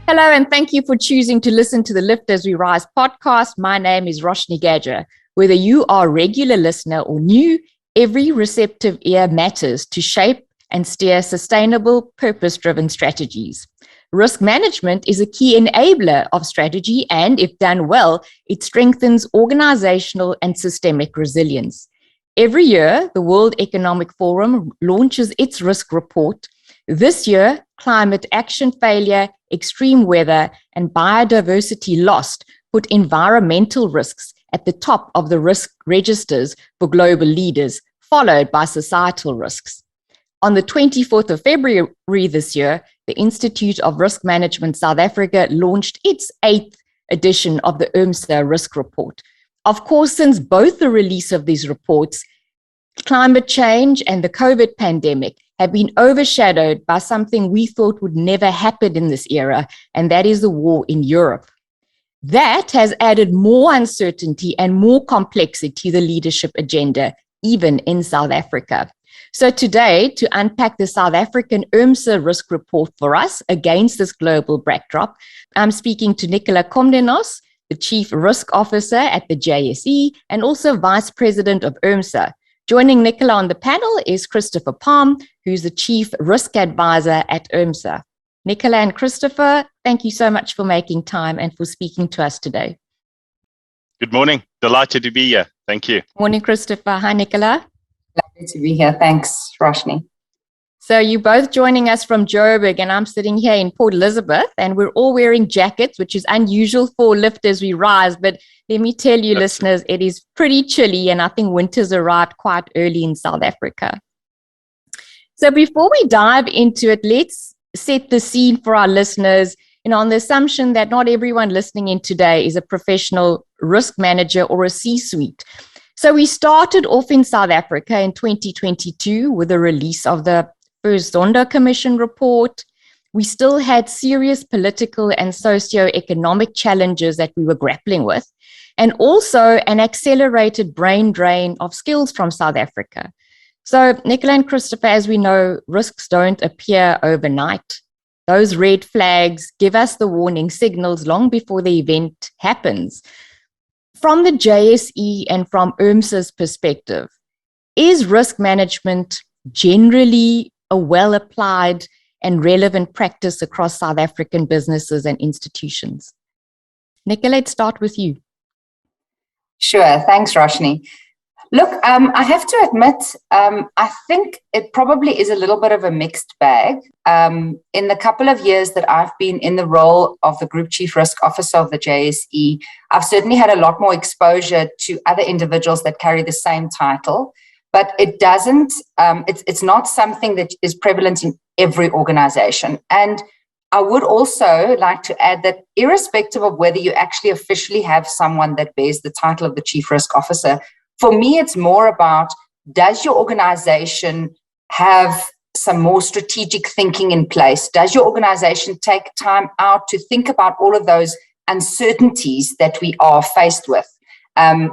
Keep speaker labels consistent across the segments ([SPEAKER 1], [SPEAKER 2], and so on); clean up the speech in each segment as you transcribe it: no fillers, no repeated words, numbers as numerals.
[SPEAKER 1] Hello, and thank you for choosing to listen to the Lift as We Rise podcast. My name is Roshni Gajjar. Whether you are a regular listener or new, every receptive ear matters to shape and steer sustainable, purpose-driven strategies. Risk management is a key enabler of strategy, and if done well, it strengthens organizational and systemic resilience. Every year, the World Economic Forum launches its risk report. This year, climate action failure, extreme weather, and biodiversity loss put environmental risks at the top of the risk registers for global leaders, followed by societal risks. On the 24th of February this year, the Institute of Risk Management South Africa launched its 8th edition of the IRMSA Risk Report. Of course, since both the release of these reports, climate change and the COVID pandemic have been overshadowed by something we thought would never happen in this era, and that is the war in Europe. That has added more uncertainty and more complexity to the leadership agenda, even in South Africa. So today, to unpack the South African IRMSA risk report for us against this global backdrop, I'm speaking to Nicola Comninos, the Chief Risk Officer at the JSE and also Vice President of IRMSA. Joining Nicola on the panel is Christopher Palm, who's the Chief Risk Advisor at IRMSA. Nicola and Christopher, thank you so much for making time and for speaking to us today.
[SPEAKER 2] Good morning. Delighted to be here. Thank you.
[SPEAKER 1] Morning, Christopher. Hi, Nicola.
[SPEAKER 3] Lovely to be here. Thanks, Roshni.
[SPEAKER 1] So you're both joining us from Joburg, and I'm sitting here in Port Elizabeth, and we're all wearing jackets, which is unusual for Lift as We Rise. But let me tell you, listeners, it is pretty chilly, and I think winter's arrived quite early in South Africa. So before we dive into it, let's set the scene for our listeners, on the assumption that not everyone listening in today is a professional risk manager or a C-suite. So we started off in South Africa in 2022 with the release of the first Zondo Commission report. We still had serious political and socio-economic challenges that we were grappling with, and also an accelerated brain drain of skills from South Africa. So, Nicola and Christopher, as we know, risks don't appear overnight. Those red flags give us the warning signals long before the event happens. From the JSE and from IRMSA's perspective, is risk management generally a well-applied and relevant practice across South African businesses and institutions? Nicola, let's start with you.
[SPEAKER 3] Sure. Thanks, Roshni. Look, I have to admit, I think it probably is a little bit of a mixed bag. In the couple of years that I've been in the role of the Group Chief Risk Officer of the JSE, I've certainly had a lot more exposure to other individuals that carry the same title, but it doesn't, it's not something that is prevalent in every organization. And I would also like to add that irrespective of whether you actually officially have someone that bears the title of the Chief Risk Officer, for me, it's more about, does your organization have some more strategic thinking in place? Does your organization take time out to think about all of those uncertainties that we are faced with?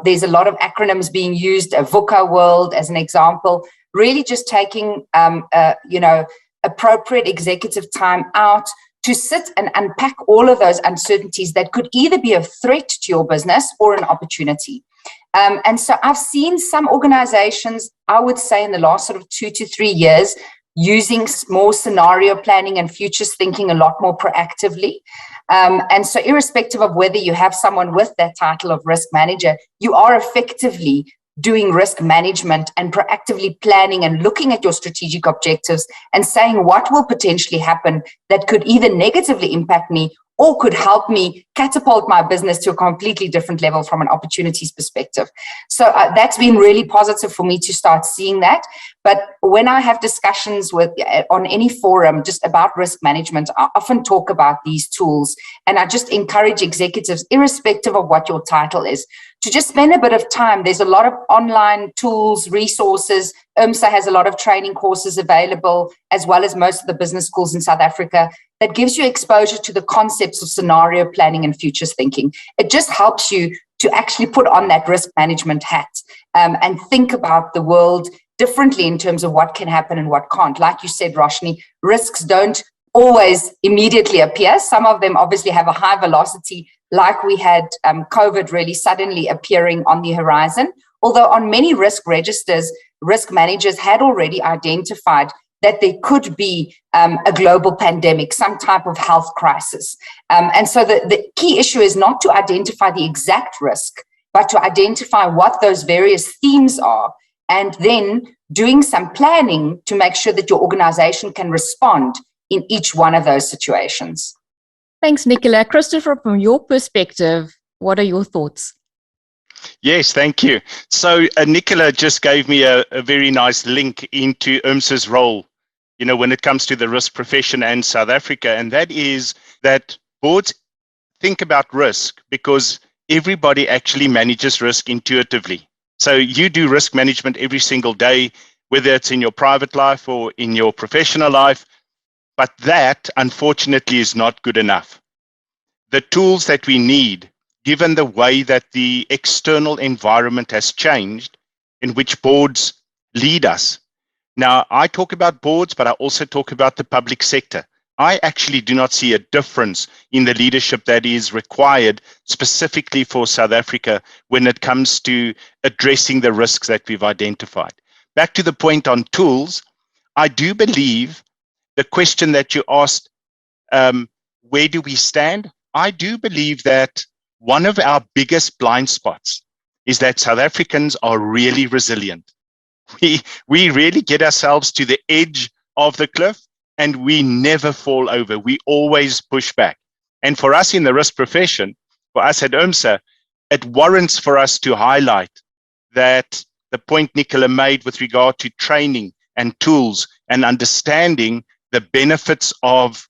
[SPEAKER 3] There's a lot of acronyms being used, a VUCA world as an example, really just taking, appropriate executive time out to sit and unpack all of those uncertainties that could either be a threat to your business or an opportunity. And so I've seen some organizations, I would say in the last sort of 2 to 3 years, using more scenario planning and futures thinking a lot more proactively. And so irrespective of whether you have someone with that title of risk manager, you are effectively doing risk management and proactively planning and looking at your strategic objectives and saying what will potentially happen that could either negatively impact me or could help me catapult my business to a completely different level from an opportunities perspective. So that's been really positive for me to start seeing that. But when I have discussions on any forum just about risk management, I often talk about these tools, and I just encourage executives, irrespective of what your title is, to just spend a bit of time. There's a lot of online tools, resources. IRMSA has a lot of training courses available, as well as most of the business schools in South Africa, that gives you exposure to the concepts of scenario planning and futures thinking. It just helps you to actually put on that risk management hat and think about the world differently in terms of what can happen and what can't. Like you said, Roshni, risks don't always immediately appear. Some of them obviously have a high velocity, like we had COVID really suddenly appearing on the horizon. Although on many risk registers, risk managers had already identified that there could be a global pandemic, some type of health crisis. And so the key issue is not to identify the exact risk, but to identify what those various themes are, and then doing some planning to make sure that your organization can respond in each one of those situations.
[SPEAKER 1] Thanks, Nicola. Christopher, from your perspective, what are your thoughts?
[SPEAKER 2] Yes, thank you. So Nicola just gave me a very nice link into IRMSA's role, when it comes to the risk profession and South Africa. And that is that boards think about risk because everybody actually manages risk intuitively. So you do risk management every single day, whether it's in your private life or in your professional life. But that, unfortunately, is not good enough. The tools that we need, given the way that the external environment has changed, in which boards lead us. Now, I talk about boards, but I also talk about the public sector. I actually do not see a difference in the leadership that is required specifically for South Africa when it comes to addressing the risks that we've identified. Back to the point on tools, I do believe the question that you asked, where do we stand? I do believe that one of our biggest blind spots is that South Africans are really resilient. We really get ourselves to the edge of the cliff and we never fall over. We always push back. And for us in the risk profession, for us at IRMSA, it warrants for us to highlight that the point Nicola made with regard to training and tools and understanding the benefits of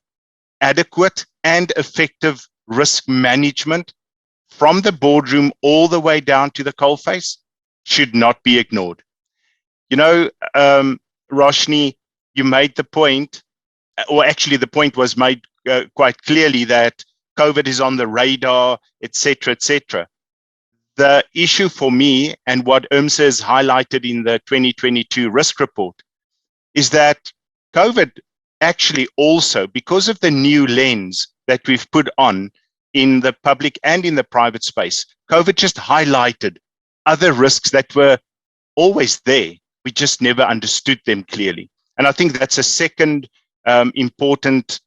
[SPEAKER 2] adequate and effective risk management from the boardroom all the way down to the coalface should not be ignored. Roshni, you made the point, or actually the point was made quite clearly that COVID is on the radar, etc., etc. The issue for me, and what IRMSA has highlighted in the 2022 risk report, is that COVID actually also, because of the new lens that we've put on in the public and in the private space, COVID just highlighted other risks that were always there. We just never understood them clearly. And I think that's a second important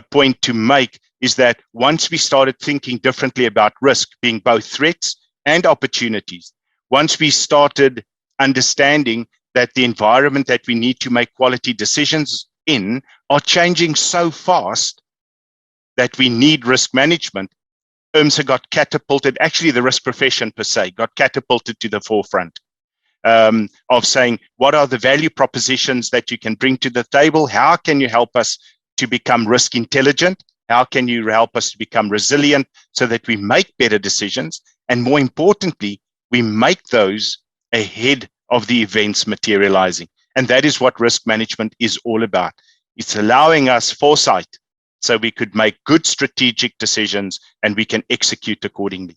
[SPEAKER 2] point to make, is that once we started thinking differently about risk being both threats and opportunities, once we started understanding that the environment that we need to make quality decisions in are changing so fast that we need risk management, IRMSA got catapulted, actually the risk profession per se, got catapulted to the forefront of saying, what are the value propositions that you can bring to the table? How can you help us to become risk intelligent? How can you help us to become resilient so that we make better decisions? And more importantly, we make those ahead of the events materializing. And that is what risk management is all about. It's allowing us foresight so we could make good strategic decisions and we can execute accordingly.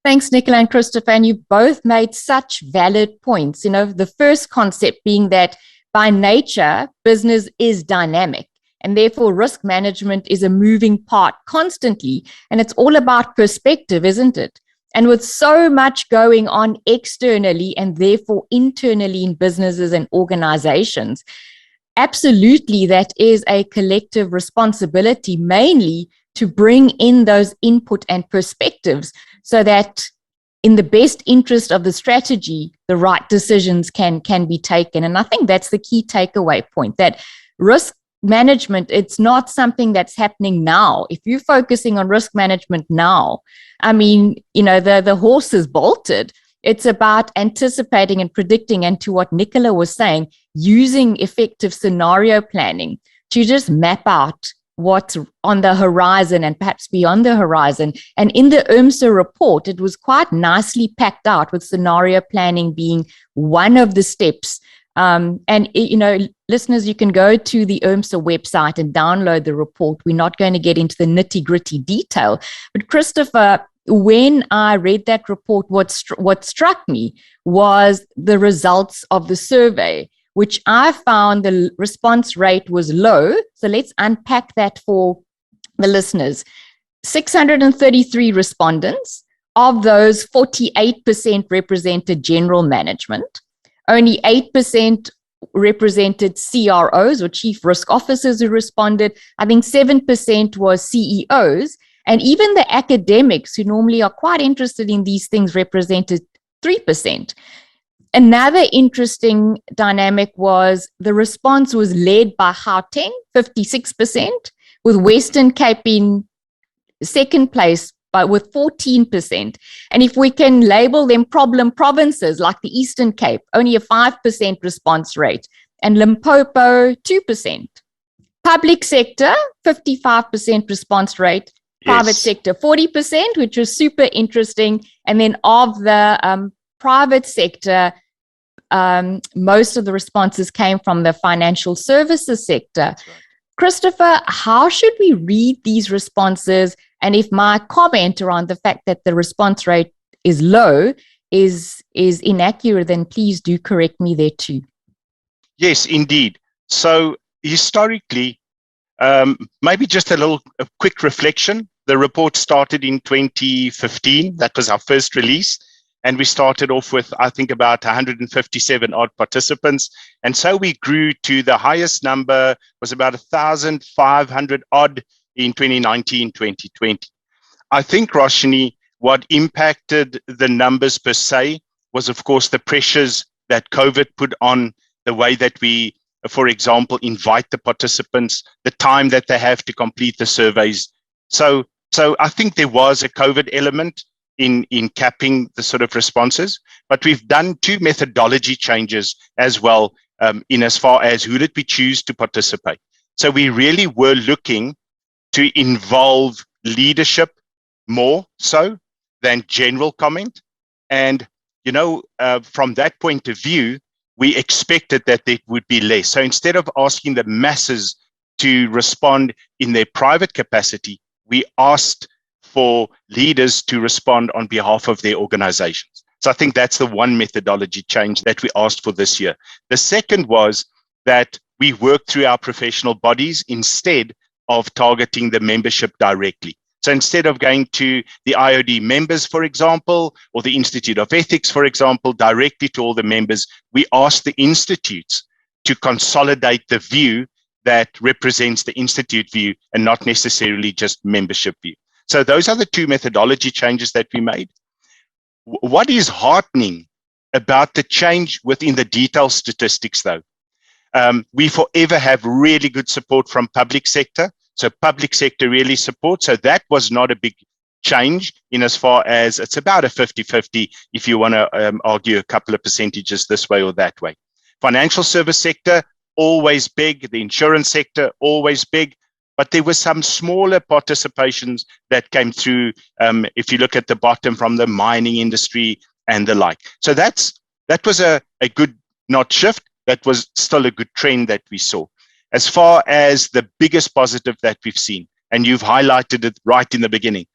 [SPEAKER 1] Thanks, Nicola and Christopher. And you both made such valid points. The first concept being that by nature, business is dynamic. And therefore, risk management is a moving part constantly. And it's all about perspective, isn't it? And with so much going on externally and therefore internally in businesses and organizations, absolutely that is a collective responsibility, mainly to bring in those input and perspectives so that in the best interest of the strategy, the right decisions can be taken. And I think that's the key takeaway point, that risk management, it's not something that's happening now. If you're focusing on risk management now, the horse is bolted. It's about anticipating and predicting, and to what Nicola was saying, using effective scenario planning to just map out what's on the horizon and perhaps beyond the horizon. And in the IRMSA report, it was quite nicely packed out, with scenario planning being one of the steps. Listeners, you can go to the IRMSA website and download the report. We're not going to get into the nitty-gritty detail. But Christopher, when I read that report, what struck me was the results of the survey, which I found the response rate was low. So let's unpack that for the listeners. 633 respondents. Of those, 48% represented general management. Only 8% represented CROs or chief risk officers who responded. I think 7% was CEOs. And even the academics who normally are quite interested in these things represented 3%. Another interesting dynamic was the response was led by Gauteng, 56%, with Western Cape in second place, but with 14%. And if we can label them problem provinces like the Eastern Cape, only a 5% response rate, and Limpopo, 2%. Public sector, 55% response rate. Private sector, 40%, which was super interesting. And then of the private sector, most of the responses came from the financial services sector. Right. Christopher, how should we read these responses? And if my comment around the fact that the response rate is low is inaccurate, then please do correct me there too.
[SPEAKER 2] Yes, indeed. So historically, maybe just a quick reflection. The report started in 2015. That was our first release. And we started off with, I think, about 157 odd participants. And so we grew to the highest number was about 1,500 odd in 2019, 2020. I think, Roshni, what impacted the numbers per se was, of course, the pressures that COVID put on the way that we, for example, invite the participants, the time that they have to complete the surveys. So I think there was a COVID element in capping the sort of responses, but we've done two methodology changes as well in as far as who did we choose to participate. So we really were looking to involve leadership more so than general comment. And, from that point of view, we expected that there would be less. So instead of asking the masses to respond in their private capacity, we asked for leaders to respond on behalf of their organizations. So I think that's the one methodology change that we asked for this year. The second was that we worked through our professional bodies instead of targeting the membership directly. So instead of going to the IOD members, for example, or the Institute of Ethics, for example, directly to all the members, we asked the institutes to consolidate the view that represents the institute view and not necessarily just membership view. So those are the two methodology changes that we made. What is heartening about the change within the detailed statistics, though? We forever have really good support from public sector. So public sector really supports. So that was not a big change in as far as it's about a 50-50 if you want to argue a couple of percentages this way or that way. Financial service sector, always big. The insurance sector, always big. But there were some smaller participations that came through, if you look at the bottom, from the mining industry and the like. So that was a good, not shift, that was still a good trend that we saw. As far as the biggest positive that we've seen, and you've highlighted it right in the beginning,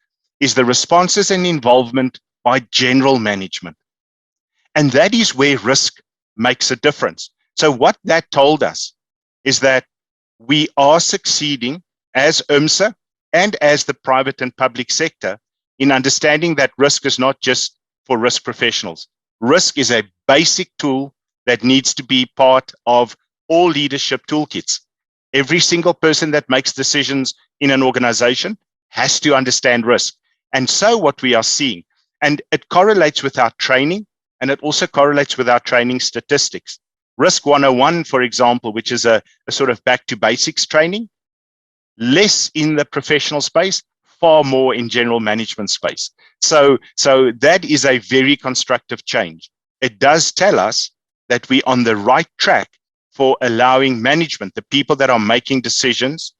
[SPEAKER 2] is the responses and involvement by general management. And that is where risk makes a difference. So what that told us is that we are succeeding as IRMSA and as the private and public sector in understanding that risk is not just for risk professionals. Risk is a basic tool that needs to be part of all leadership toolkits. Every single person that makes decisions in an organization has to understand risk. And so what we are seeing, and it correlates with our training, and it also correlates with our training statistics. Risk 101, for example, which is a sort of back to basics training, less in the professional space, far more in general management space. So that is a very constructive change. It does tell us that we're on the right track for allowing management, the people that are making decisions,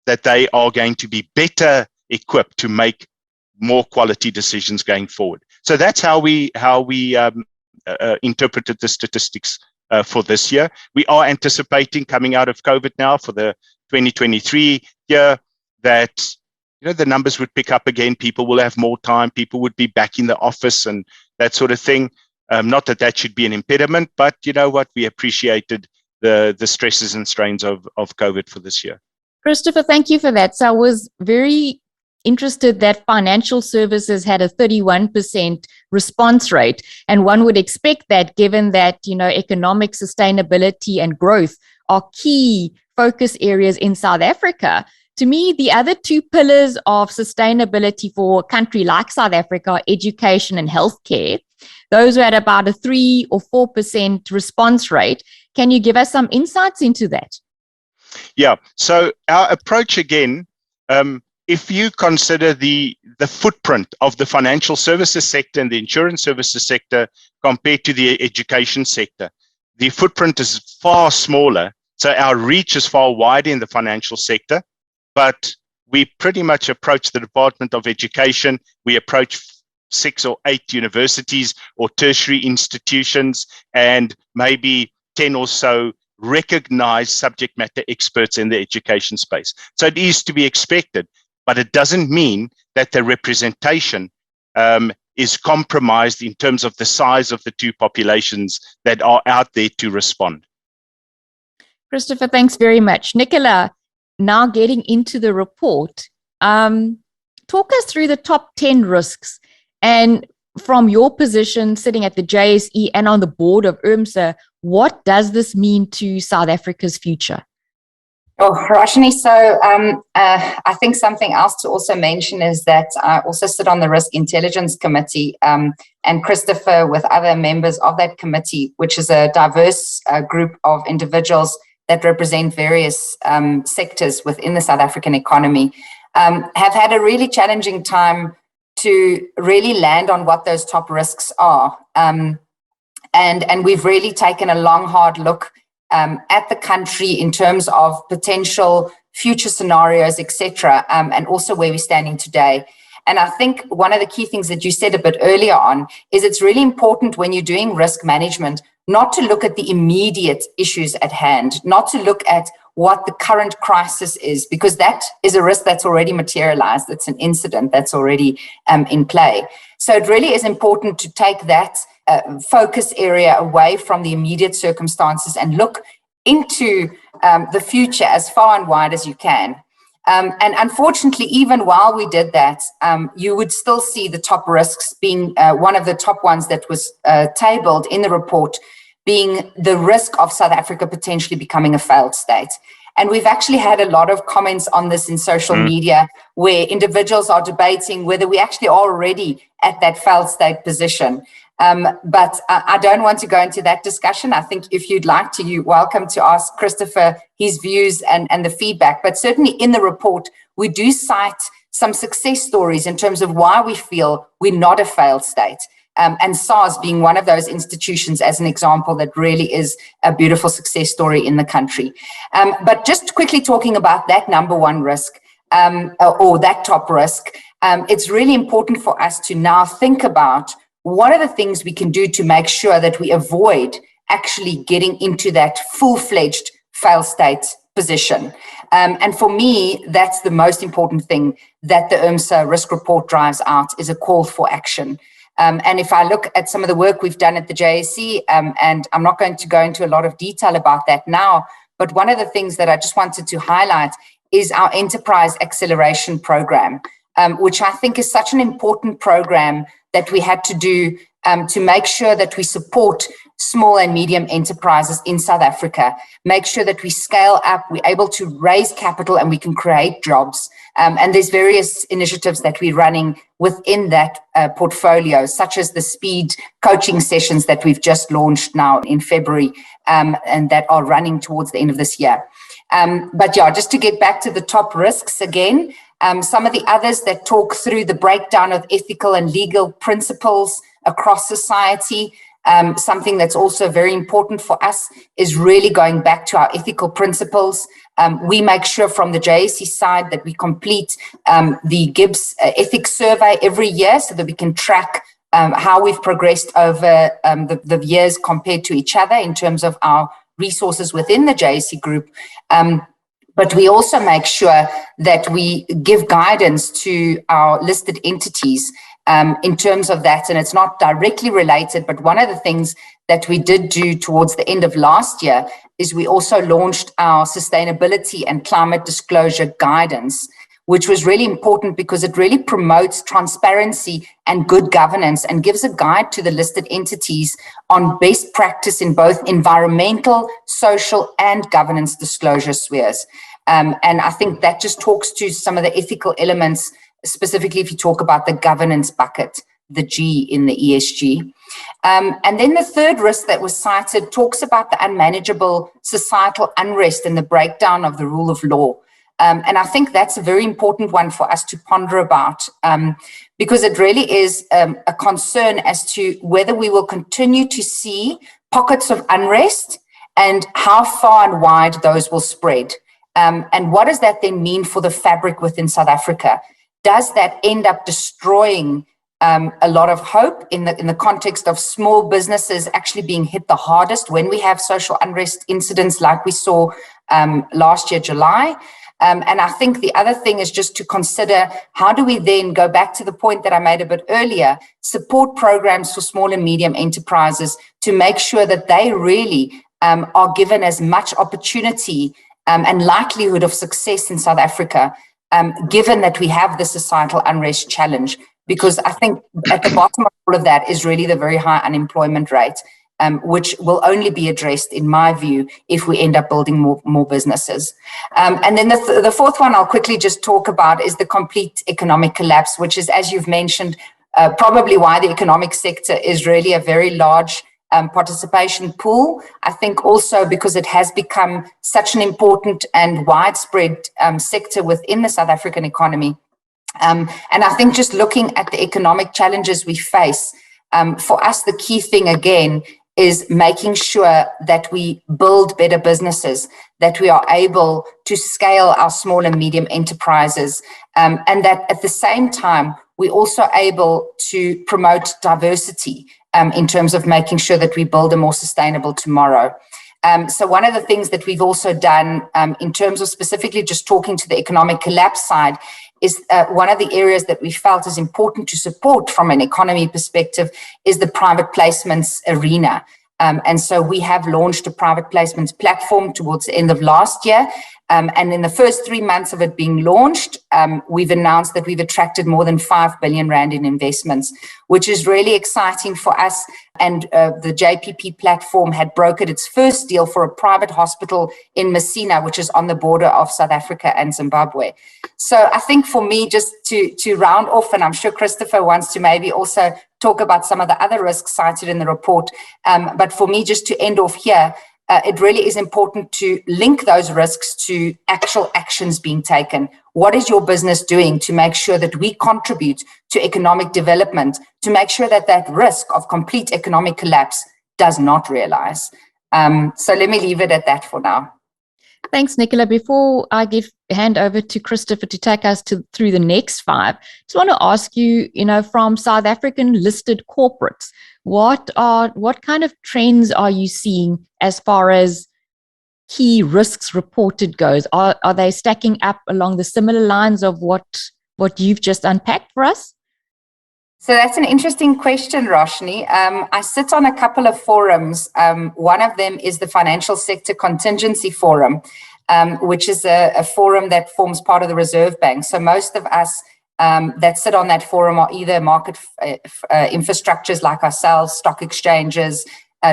[SPEAKER 2] that they are going to be better equipped to make more quality decisions going forward. So that's how we interpreted the statistics for this year. We are anticipating, coming out of COVID now for the 2023 year, that the numbers would pick up again. People will have more time. People would be back in the office and that sort of thing. Not that that should be an impediment, but you know what? We appreciated the stresses and strains of COVID for this year.
[SPEAKER 1] Christopher, thank you for that. So I was very interested that financial services had a 31% response rate. And one would expect that, given that, economic sustainability and growth are key focus areas in South Africa. To me, the other two pillars of sustainability for a country like South Africa are education and healthcare. Those were at about a 3 or 4% response rate. Can you give us some insights into that?
[SPEAKER 2] Yeah, so our approach again, if you consider the footprint of the financial services sector and the insurance services sector compared to the education sector, the footprint is far smaller. So our reach is far wider in the financial sector, but we pretty much approach the Department of Education. We approach 6 or 8 universities or tertiary institutions and maybe 10 or so recognized subject matter experts in the education space. So it is to be expected, but it doesn't mean that the representation is compromised in terms of the size of the two populations that are out there to respond.
[SPEAKER 1] Christopher, thanks very much. Nicola, now getting into the report, talk us through the top 10 risks. And from your position sitting at the JSE and on the board of IRMSA, what does this mean to South Africa's future?
[SPEAKER 3] Oh, Roshni, so I think something else to also mention is that I also sit on the Risk Intelligence Committee, and Christopher with other members of that committee, which is a diverse group of individuals that represent various sectors within the South African economy, have had a really challenging time to really land on what those top risks are. And we've really taken a long, hard look at the country in terms of potential future scenarios, etc., and also where we're standing today. And I think one of the key things that you said a bit earlier on is it's really important when you're doing risk management not to look at the immediate issues at hand, not to look at what the current crisis is, because that is a risk that's already materialized. It's an incident that's already in play. So it really is important to take that focus area away from the immediate circumstances and look into the future as far and wide as you can. And unfortunately, even while we did that, you would still see the top risks being one of the top ones that was tabled in the report, being the risk of South Africa potentially becoming a failed state. And we've actually had a lot of comments on this in social media where individuals are debating whether we actually are already at that failed state position. But I don't want to go into that discussion. I think if you'd like to, you're welcome to ask Christopher his views and the feedback. But certainly in the report, we do cite some success stories in terms of why we feel we're not a failed state. And SARS being one of those institutions as an example that really is a beautiful success story in the country. But just quickly talking about that number one risk, or that top risk, it's really important for us to now think about what are the things we can do to make sure that we avoid actually getting into that full-fledged fail state position. And for me, that's the most important thing that the IRMSA risk report drives out, is a call for action. And if I look at some of the work we've done at the JSE, and I'm not going to go into a lot of detail about that now, but one of the things that I just wanted to highlight is our Enterprise Acceleration Program, which I think is such an important program that we had to do to make sure that we support small and medium enterprises in South Africa, make sure that we scale up, we're able to raise capital and we can create jobs. And there's various initiatives that we're running within that portfolio, such as the speed coaching sessions that we've just launched now in February, and that are running towards the end of this year. But yeah, just to get back to the top risks again, some of the others that talk through the breakdown of ethical and legal principles across society. Something that's also very important for us is really going back to our ethical principles. We make sure from the JSE side that we complete the GIBS ethics survey every year so that we can track how we've progressed over the years compared to each other in terms of our resources within the JSE group. But we also make sure that we give guidance to our listed entities in terms of that. And it's not directly related, but one of the things that we did do towards the end of last year is we also launched our sustainability and climate disclosure guidance, which was really important because it really promotes transparency and good governance and gives a guide to the listed entities on best practice in both environmental, social, and governance disclosure spheres. And I think that just talks to some of the ethical elements, specifically if you talk about the governance bucket, the G in the ESG. And then the third risk that was cited talks about the unmanageable societal unrest and the breakdown of the rule of law. And I think that's a very important one for us to ponder about, because it really is a concern as to whether we will continue to see pockets of unrest and how far and wide those will spread. And what does that then mean for the fabric within South Africa? Does that end up destroying a lot of hope in the context of small businesses actually being hit the hardest when we have social unrest incidents like we saw last year, July? And I think the other thing is just to consider, how do we then go back to the point that I made a bit earlier, support programs for small and medium enterprises to make sure that they really are given as much opportunity and likelihood of success in South Africa, given that we have the societal unrest challenge. Because I think at the bottom of all of that is really the very high unemployment rate, which will only be addressed, in my view, if we end up building more businesses. And then the fourth one I'll quickly just talk about is the complete economic collapse, which is, as you've mentioned, probably why the economic sector is really a very large participation pool. I think also because it has become such an important and widespread sector within the South African economy. And I think just looking at the economic challenges we face, for us, the key thing again is making sure that we build better businesses, that we are able to scale our small and medium enterprises, and that at the same time, we're also able to promote diversity in terms of making sure that we build a more sustainable tomorrow. So one of the things that we've also done in terms of specifically just talking to the economic collapse side is one of the areas that we felt is important to support from an economy perspective is the private placements arena. And so we have launched a private placements platform towards the end of last year. And in the first 3 months of it being launched, we've announced that we've attracted more than 5 billion Rand in investments, which is really exciting for us. And the JPP platform had brokered its first deal for a private hospital in Messina, which is on the border of South Africa and Zimbabwe. So I think for me, just to round off, and I'm sure Christopher wants to maybe also talk about some of the other risks cited in the report, but for me, just to end off here, it really is important to link those risks to actual actions being taken. What is your business doing to make sure that we contribute to economic development, to make sure that that risk of complete economic collapse does not realize? So let me leave it at that for now.
[SPEAKER 1] Thanks, Nicola. Before I hand over to Christopher to take us through the next 5, I just want to ask you, from South African listed corporates, what kind of trends are you seeing as far as key risks reported goes? Are they stacking up along the similar lines of what you've just unpacked for us?
[SPEAKER 3] So that's an interesting question, Roshni. I sit on a couple of forums. One of them is the Financial Sector Contingency Forum, which is a forum that forms part of the Reserve Bank. So most of us that sit on that forum are either market infrastructures like ourselves, stock exchanges,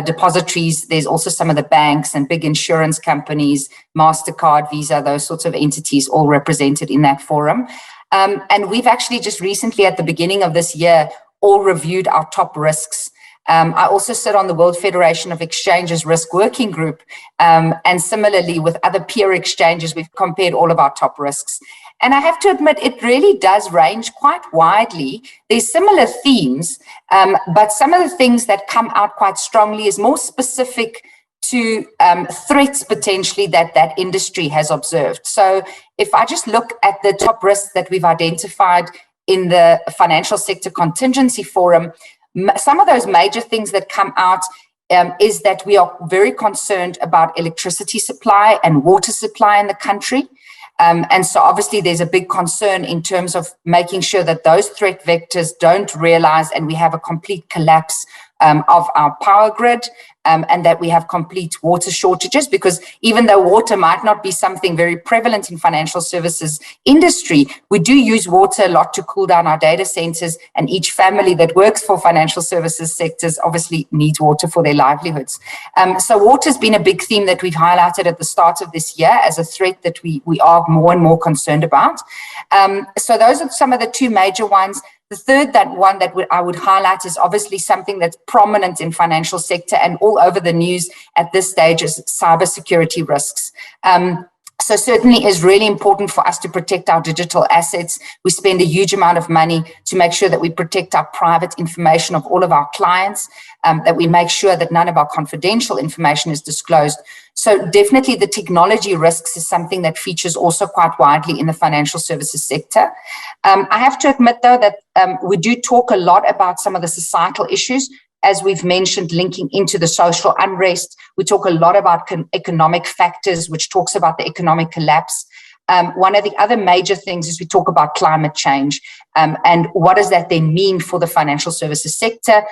[SPEAKER 3] depositories. There's also some of the banks and big insurance companies, MasterCard, Visa, those sorts of entities all represented in that forum. And we've actually just recently, at the beginning of this year, all reviewed our top risks. I also sit on the World Federation of Exchanges Risk Working Group. And similarly, with other peer exchanges, we've compared all of our top risks. And I have to admit, it really does range quite widely. There's similar themes, but some of the things that come out quite strongly is more specific to threats potentially that industry has observed. So if I just look at the top risks that we've identified in the Financial Sector Contingency Forum, some of those major things that come out is that we are very concerned about electricity supply and water supply in the country. And so obviously there's a big concern in terms of making sure that those threat vectors don't realize and we have a complete collapse of our power grid, and that we have complete water shortages, because even though water might not be something very prevalent in financial services industry, we do use water a lot to cool down our data centers, and each family that works for financial services sectors obviously needs water for their livelihoods. So water has been a big theme that we've highlighted at the start of this year as a threat that we are more and more concerned about. So those are some of the two major ones. The third one that I would highlight is obviously something that's prominent in financial sector and all over the news at this stage is cybersecurity risks. So certainly is really important for us to protect our digital assets. We spend a huge amount of money to make sure that we protect our private information of all of our clients, that we make sure that none of our confidential information is disclosed. So definitely the technology risks is something that features also quite widely in the financial services sector. I have to admit, though, that we do talk a lot about some of the societal issues, as we've mentioned, linking into the social unrest. We talk a lot about economic factors, which talks about the economic collapse. One of the other major things is we talk about climate change, and what does that then mean for the financial services sector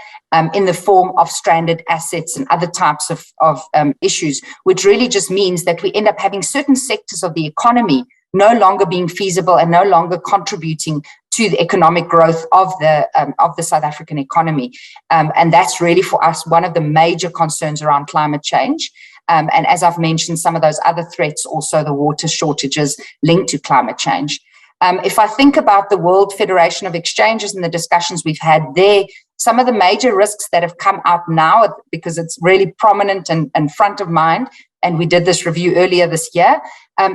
[SPEAKER 3] in the form of stranded assets and other types of issues, which really just means that we end up having certain sectors of the economy no longer being feasible and no longer contributing to the economic growth of the South African economy. And that's really for us one of the major concerns around climate change. And as I've mentioned, some of those other threats, also the water shortages linked to climate change. If I think about the World Federation of Exchanges and the discussions we've had there, some of the major risks that have come out now, because it's really prominent and front of mind, and we did this review earlier this year,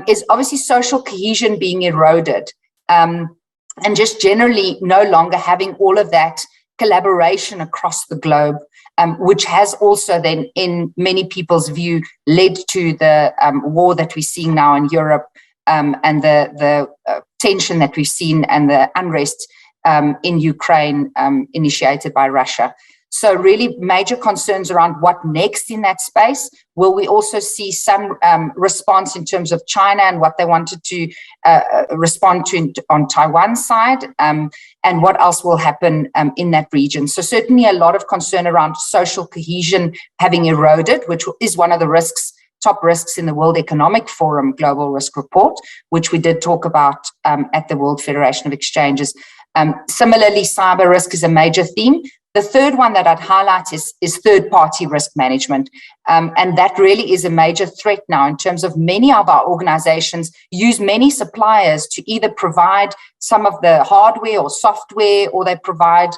[SPEAKER 3] is obviously social cohesion being eroded. And just generally no longer having all of that collaboration across the globe, which has also then, in many people's view, led to the war that we're seeing now in Europe, and the tension that we've seen and the unrest in Ukraine initiated by Russia. So really major concerns around what next in that space. Will we also see some response in terms of China and what they wanted to respond to on Taiwan's side, and what else will happen in that region? So certainly a lot of concern around social cohesion having eroded, which is one of the risks, top risks in the World Economic Forum Global Risk Report, which we did talk about at the World Federation of Exchanges. Similarly, cyber risk is a major theme. The third one that I'd highlight is third-party risk management. And that really is a major threat now in terms of many of our organizations use many suppliers to either provide some of the hardware or software, or they provide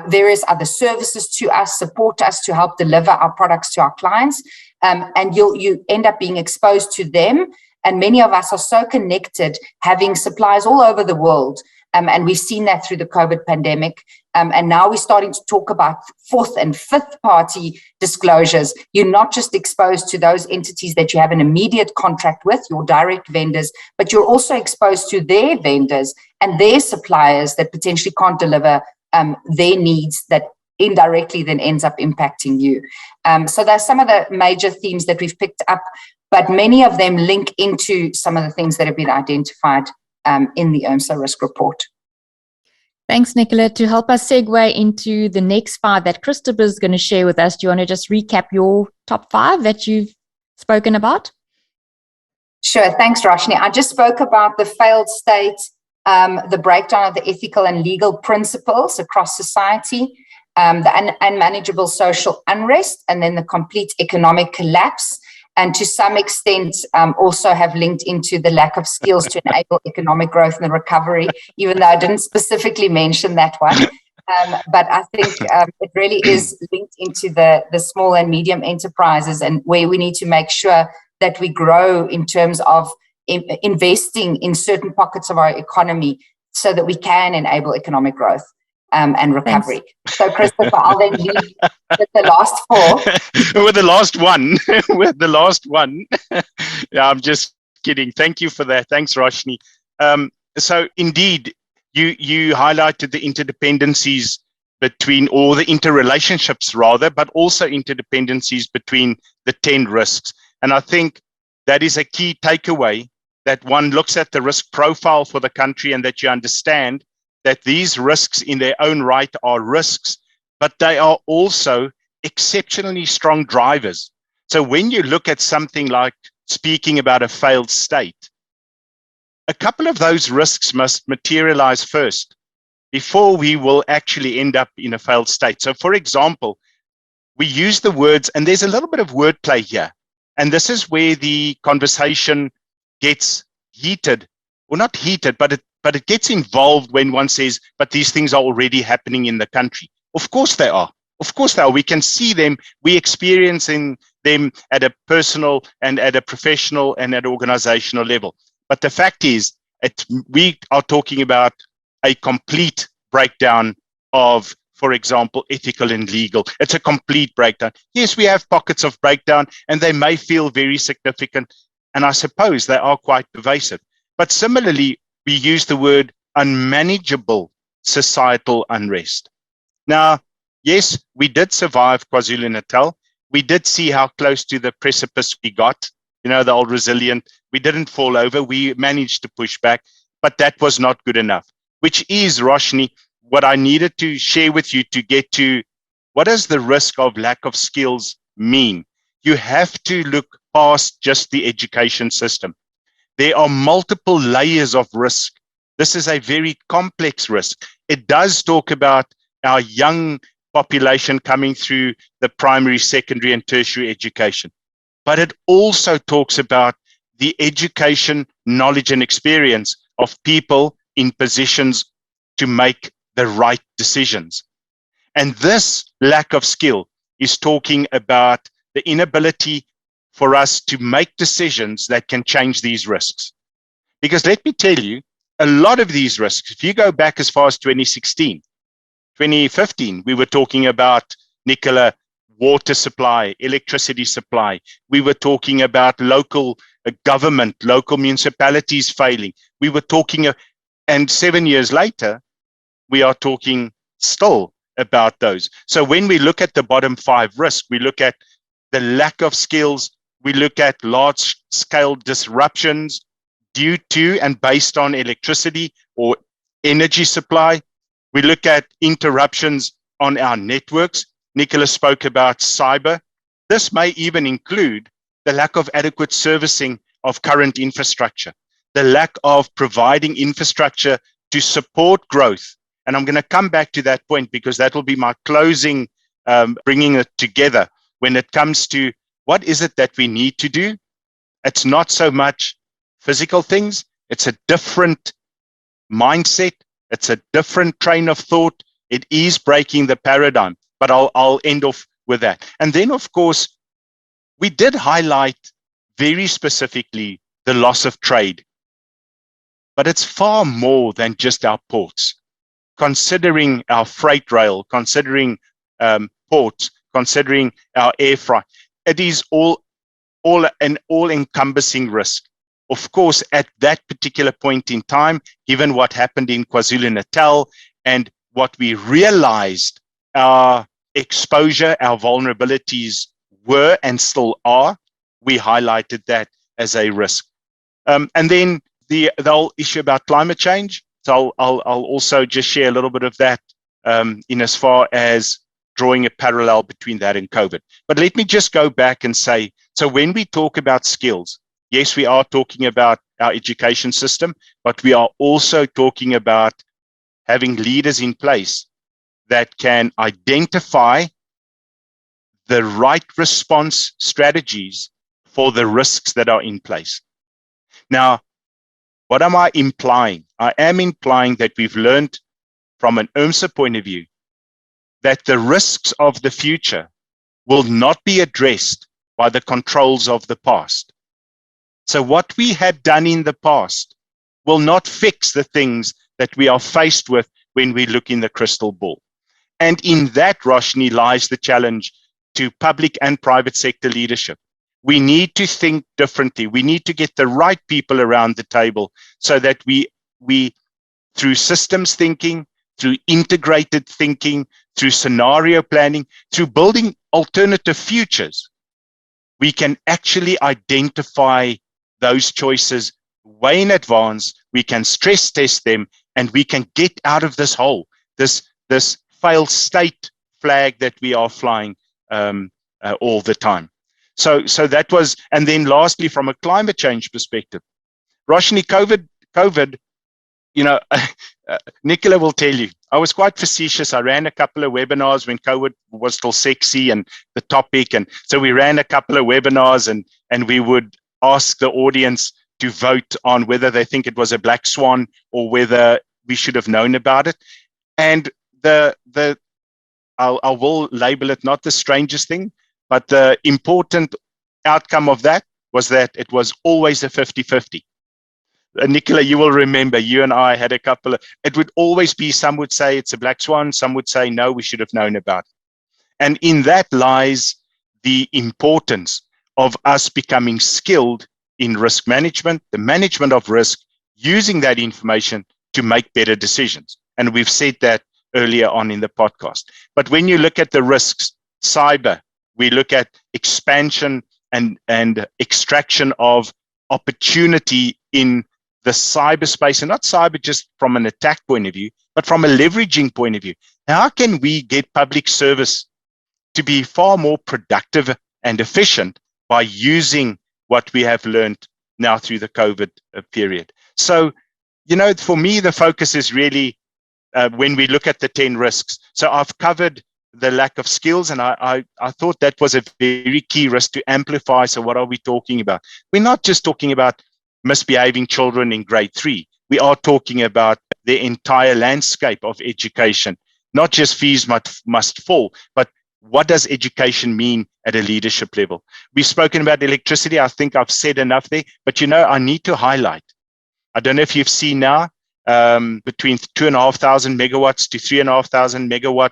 [SPEAKER 3] various other services to us, support us to help deliver our products to our clients. And you end up being exposed to them. And many of us are so connected, having suppliers all over the world. And we've seen that through the COVID pandemic. And now we're starting to talk about fourth and fifth party disclosures. You're not just exposed to those entities that you have an immediate contract with, your direct vendors, but you're also exposed to their vendors and their suppliers that potentially can't deliver their needs, that indirectly then ends up impacting you. So there's some of the major themes that we've picked up, but many of them link into some of the things that have been identified in the IRMSA risk report.
[SPEAKER 1] Thanks, Nicola. To help us segue into the next 5 that Christopher is going to share with us, do you want to just recap your top 5 that you've spoken about?
[SPEAKER 3] Sure. Thanks, Roshni. I just spoke about the failed state, the breakdown of the ethical and legal principles across society, the unmanageable social unrest, and then the complete economic collapse. And to some extent, also have linked into the lack of skills to enable economic growth and the recovery, even though I didn't specifically mention that one. But I think it really is linked into the small and medium enterprises, and where we need to make sure that we grow in terms of investing in certain pockets of our economy so that we can enable economic growth and recovery. Thanks. So, Christopher, I'll then leave with the last 4.
[SPEAKER 2] With the last one. With the last one. Yeah, I'm just kidding. Thank you for that. Thanks, Roshni. So indeed, you highlighted the interdependencies between, or the interrelationships rather, but also interdependencies between the 10 risks. And I think that is a key takeaway, that one looks at the risk profile for the country and that you understand that these risks in their own right are risks, but they are also exceptionally strong drivers. So when you look at something like speaking about a failed state, a couple of those risks must materialize first before we will actually end up in a failed state. So for example, we use the words, and there's a little bit of wordplay here, and this is where the conversation gets heated, or not heated, but it gets involved when one says, but these things are already happening in the country. Of course they are. Of course they are. We can see them. We experiencing them at a personal and at a professional and at organizational level. But the fact is, we are talking about a complete breakdown of, for example, ethical and legal. It's a complete breakdown. Yes, we have pockets of breakdown, and they may feel very significant, and I suppose they are quite pervasive. But similarly, we use the word unmanageable societal unrest. Now, yes, we did survive KwaZulu-Natal. We did see how close to the precipice we got, the old resilient. We didn't fall over. We managed to push back, but that was not good enough, which is, Roshni, what I needed to share with you to get to what does the risk of lack of skills mean? You have to look past just the education system. There are multiple layers of risk. This is a very complex risk. It does talk about our young population coming through the primary, secondary, and tertiary education. But it also talks about the education, knowledge, and experience of people in positions to make the right decisions. And this lack of skill is talking about the inability for us to make decisions that can change these risks. Because let me tell you, a lot of these risks, if you go back as far as 2016, 2015, we were talking about, Nicola, water supply, electricity supply. We were talking about local government, local municipalities failing. We were talking, and 7 years later, we are talking still about those. So when we look at the bottom 5 risks, we look at the lack of skills, we look at large scale disruptions due to and based on electricity or energy supply. We look at interruptions on our networks. Nicola spoke about cyber. This may even include the lack of adequate servicing of current infrastructure, the lack of providing infrastructure to support growth. And I'm going to come back to that point because that will be my closing, bringing it together when it comes to what is it that we need to do. It's not so much physical things. It's a different mindset. It's a different train of thought. It is breaking the paradigm. But I'll end off with that. And then, of course, we did highlight very specifically the loss of trade. But it's far more than just our ports. Considering our freight rail, considering ports, considering our air freight, it is all an all-encompassing risk. Of course, at that particular point in time, given what happened in KwaZulu-Natal and what we realized our exposure, our vulnerabilities were and still are, we highlighted that as a risk. And then the whole issue about climate change. So I'll also just share a little bit of that in as far as drawing a parallel between that and COVID. But let me just go back and say, so when we talk about skills, yes, we are talking about our education system, but we are also talking about having leaders in place that can identify the right response strategies for the risks that are in place. Now, what am I implying? I am implying that we've learned from an IRMSA point of view that the risks of the future will not be addressed by the controls of the past. So what we had done in the past will not fix the things that we are faced with when we look in the crystal ball. And in that, Roshni, lies the challenge to public and private sector leadership. We need to think differently. We need to get the right people around the table so that we through systems thinking, through integrated thinking, through scenario planning, through building alternative futures, we can actually identify those choices way in advance, we can stress test them, and we can get out of this hole, this failed state flag that we are flying all the time. So that was, and then lastly, from a climate change perspective, Roshni, COVID, Nicola will tell you, I was quite facetious. I ran a couple of webinars when COVID was still sexy and the topic. And so we ran a couple of webinars, and we would ask the audience to vote on whether they think it was a black swan or whether we should have known about it. And I will label it not the strangest thing, but the important outcome of that was that it was always a 50-50. Nicola, you will remember, you and I had a couple of, it would always be, some would say it's a black swan, some would say, no, we should have known about it. And in that lies the importance of us becoming skilled in risk management, the management of risk, using that information to make better decisions. And we've said that earlier on in the podcast. But when you look at the risks, cyber, we look at expansion and extraction of opportunity in the cyberspace, and not cyber just from an attack point of view, but from a leveraging point of view. How can we get public service to be far more productive and efficient by using what we have learned now through the COVID period? So, for me, the focus is really when we look at the 10 risks. So I've covered the lack of skills, and I thought that was a very key risk to amplify. So what are we talking about? We're not just talking about misbehaving children in grade 3. We are talking about the entire landscape of education. Not just fees must fall, but what does education mean at a leadership level? We've spoken about electricity. I think I've said enough there, but I need to highlight. I don't know if you've seen now between 2,500 megawatts to 3,500 megawatt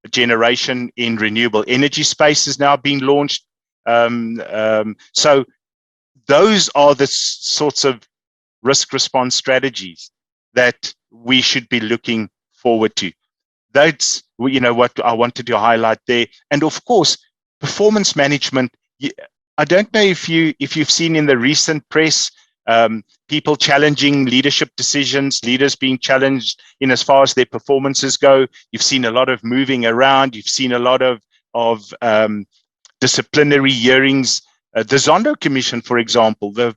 [SPEAKER 2] generation in renewable energy space is now being launched. So those are the sorts of risk response strategies that we should be looking forward to. That's what I wanted to highlight there. And of course, performance management. I don't know if you've seen in the recent press people challenging leadership decisions, leaders being challenged in as far as their performances go. You've seen a lot of moving around. You've seen a lot of disciplinary hearings. The Zondo Commission, for example, the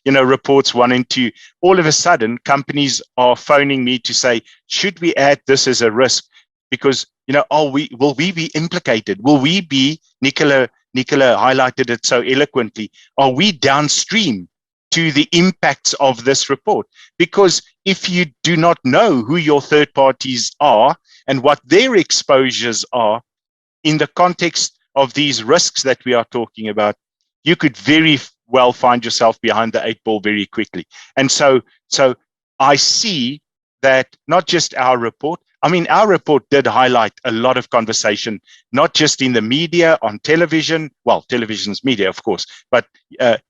[SPEAKER 2] reports 1 and 2. All of a sudden, companies are phoning me to say, should we add this as a risk? Because will we be implicated? Will we be? Nicola highlighted it so eloquently. Are we downstream to the impacts of this report? Because if you do not know who your third parties are and what their exposures are in the context of these risks that we are talking about, you could very well find yourself behind the 8 ball very quickly. And so I see that not just our report, our report did highlight a lot of conversation, not just in the media, on television, well, television's media, of course, but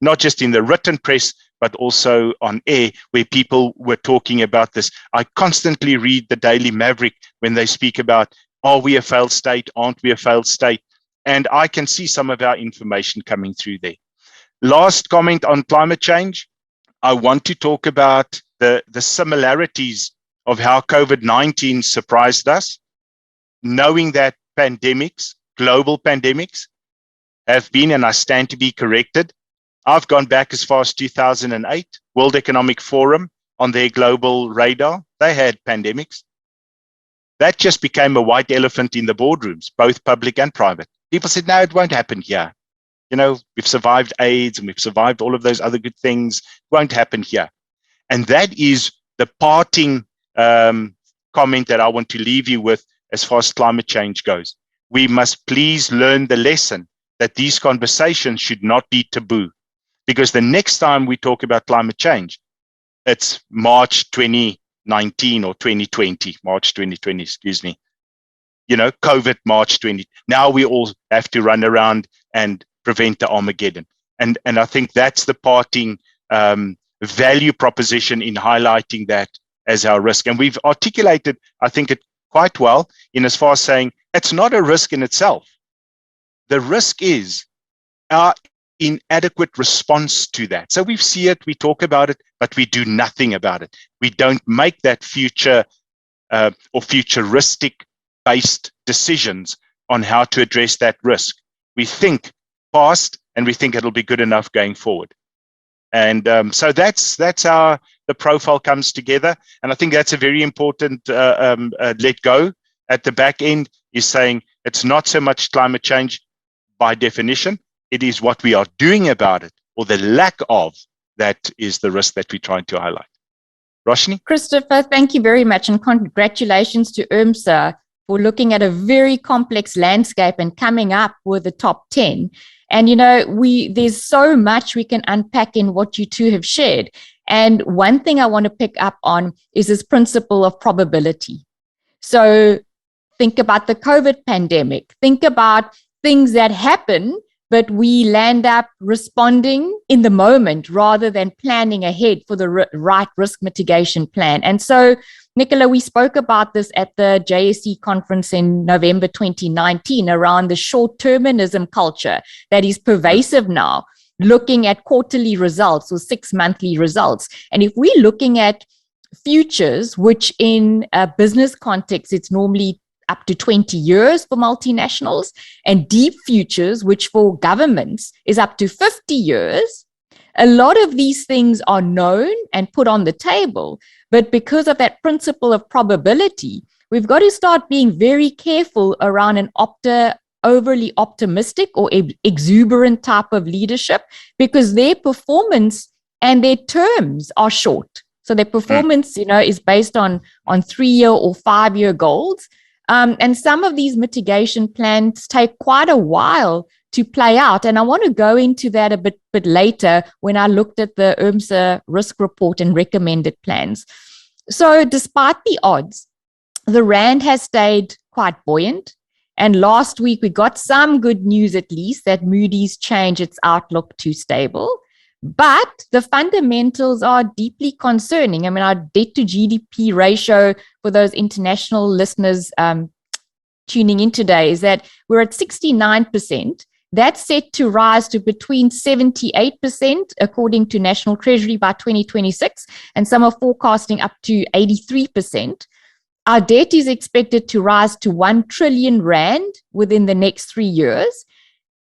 [SPEAKER 2] not just in the written press, but also on air, where people were talking about this. I constantly read the Daily Maverick when they speak about, are we a failed state? Aren't we a failed state? And I can see some of our information coming through there. Last comment on climate change. I want to talk about the similarities of how COVID-19 surprised us, knowing that pandemics, global pandemics, have been, and I stand to be corrected. I've gone back as far as 2008, World Economic Forum on their global radar. They had pandemics. That just became a white elephant in the boardrooms, both public and private. People said, no, it won't happen here. We've survived AIDS and we've survived all of those other good things. It won't happen here. And that is the parting comment that I want to leave you with as far as climate change goes. We must please learn the lesson that these conversations should not be taboo, because the next time we talk about climate change, it's March 2019 or 2020, March 2020, excuse me. COVID, March 20. Now we all have to run around and prevent the Armageddon. And I think that's the parting value proposition in highlighting that as our risk. And we've articulated, I think, it quite well in as far as saying it's not a risk in itself. The risk is our inadequate response to that. So we see it, we talk about it, but we do nothing about it. We don't make that future or futuristic based decisions on how to address that risk. We think past and we think it'll be good enough going forward. And so that's how the profile comes together. And I think that's a very important let go at the back end, is saying it's not so much climate change by definition. It is what we are doing about it, or the lack of that, is the risk that we're trying to highlight. Roshni?
[SPEAKER 1] Christopher, thank you very much, and congratulations to IRMSA for looking at a very complex landscape and coming up with the top 10. And, there's so much we can unpack in what you two have shared. And one thing I want to pick up on is this principle of probability. So think about the COVID pandemic. Think about things that happen, but we land up responding in the moment rather than planning ahead for the right risk mitigation plan. And so, Nicola, we spoke about this at the JSE conference in November 2019 around the short-termism culture that is pervasive now, looking at quarterly results or 6-monthly results. And if we're looking at futures, which in a business context, it's normally up to 20 years for multinationals, and deep futures, which for governments is up to 50 years. A lot of these things are known and put on the table, but because of that principle of probability, we've got to start being very careful around an overly optimistic or exuberant type of leadership, because their performance and their terms are short. So their performance, is based on 3-year or 5-year goals. And some of these mitigation plans take quite a while to play out. And I want to go into that a bit later when I looked at the IRMSA risk report and recommended plans. So despite the odds, the rand has stayed quite buoyant. And last week, we got some good news, at least, that Moody's changed its outlook to stable. But the fundamentals are deeply concerning. I mean, our debt to GDP ratio, for those international listeners tuning in today, is that we're at 69%. That's set to rise to between 78%, according to National Treasury, by 2026. And some are forecasting up to 83%. Our debt is expected to rise to 1 trillion rand within the next 3 years.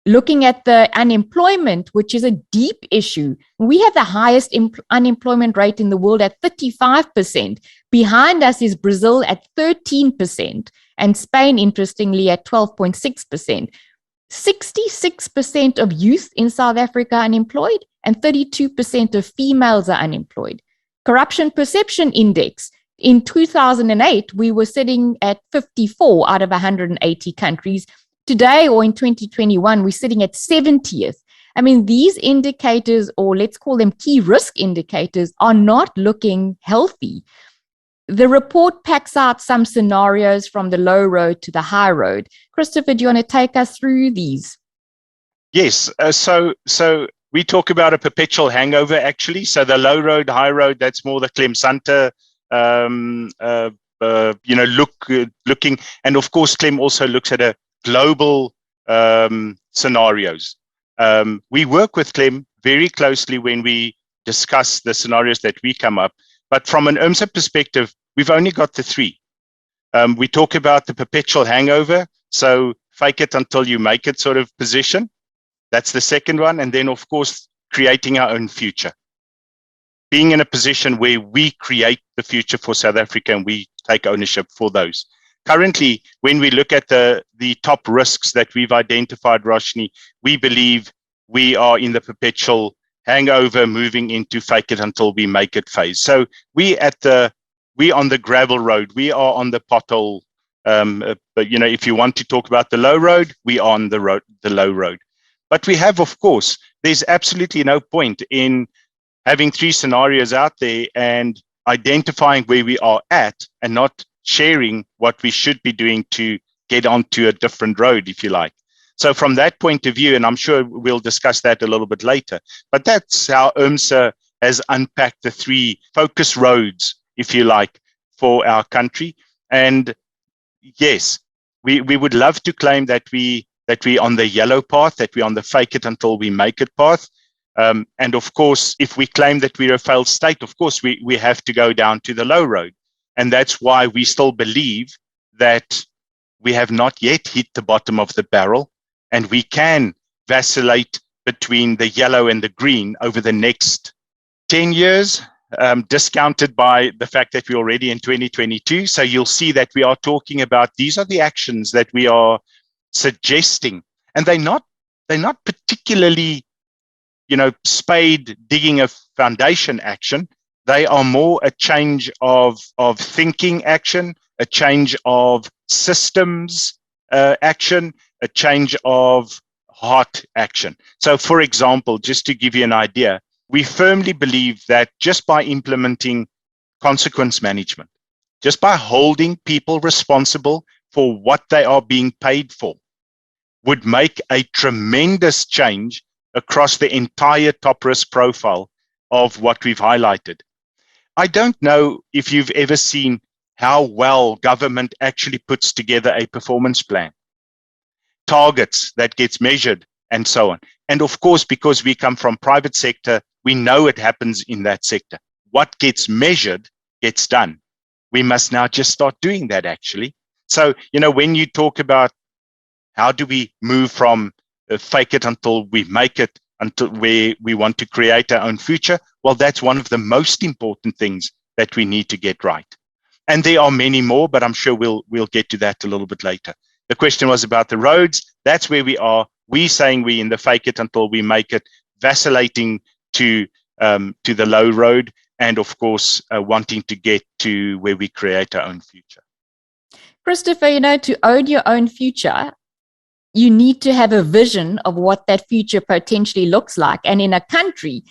[SPEAKER 1] Looking at the unemployment, which is a deep issue, we have the highest unemployment rate in the world at 35%. Behind us is Brazil at 13%, and Spain, interestingly, at 12.6%. 66% of youth in South Africa are unemployed, and 32% of females are unemployed. Corruption Perception Index, in 2008, we were sitting at 54 out of 180 countries. Today, or in 2021, we're sitting at 70th. I mean, these indicators, or let's call them key risk indicators, are not looking healthy. The report packs out some scenarios from the low road to the high road. Christopher, do you want to take us through these?
[SPEAKER 2] Yes. So we talk about a perpetual hangover, actually. So the low road, high road, that's more the Clem Santa looking. And of course, Clem also looks at a global scenarios. We work with Clem very closely when we discuss the scenarios that we come up. But from an IRMSA perspective, we've only got the 3. We talk about the perpetual hangover, so fake it until you make it sort of position. That's the second one. And then, of course, creating our own future. Being in a position where we create the future for South Africa and we take ownership for those. Currently, when we look at the top risks that we've identified, Roshni, we believe we are in the perpetual hangover moving into fake it until we make it phase. So we on the gravel road, we are on the pothole. But if you want to talk about the low road, we are on the low road. But we have, of course, there's absolutely no point in having 3 scenarios out there and identifying where we are at and not sharing what we should be doing to get onto a different road, if you like. So from that point of view, and I'm sure we'll discuss that a little bit later, but that's how IRMSA has unpacked the 3 focus roads, if you like, for our country. And yes, we would love to claim that we that we're on the yellow path, that we're on the fake it until we make it path. And of course, if we claim that we're a failed state, of course, we have to go down to the low road. And that's why we still believe that we have not yet hit the bottom of the barrel, and we can vacillate between the yellow and the green over the next 10 years, discounted by the fact that we're already in 2022. So you'll see that we are talking about, these are the actions that we are suggesting, and they're not particularly, spade digging a foundation action. They are more a change of thinking action, a change of systems action, a change of heart action. So for example, just to give you an idea, we firmly believe that just by implementing consequence management, just by holding people responsible for what they are being paid for, would make a tremendous change across the entire top risk profile of what we've highlighted. I don't know if you've ever seen how well government actually puts together a performance plan, targets that gets measured, and so on. And of course, because we come from private sector, we know it happens in that sector. What gets measured gets done. We must now just start doing that, actually. So, when you talk about how do we move from fake it until we make it, until where we want to create our own future, well, that's one of the most important things that we need to get right. And there are many more, but I'm sure we'll get to that a little bit later. The question was about the roads. That's where we are. We're saying we in the fake it until we make it, vacillating to the low road, and of course, wanting to get to where we create our own future.
[SPEAKER 1] Christopher, to own your own future, you need to have a vision of what that future potentially looks like. And in a country,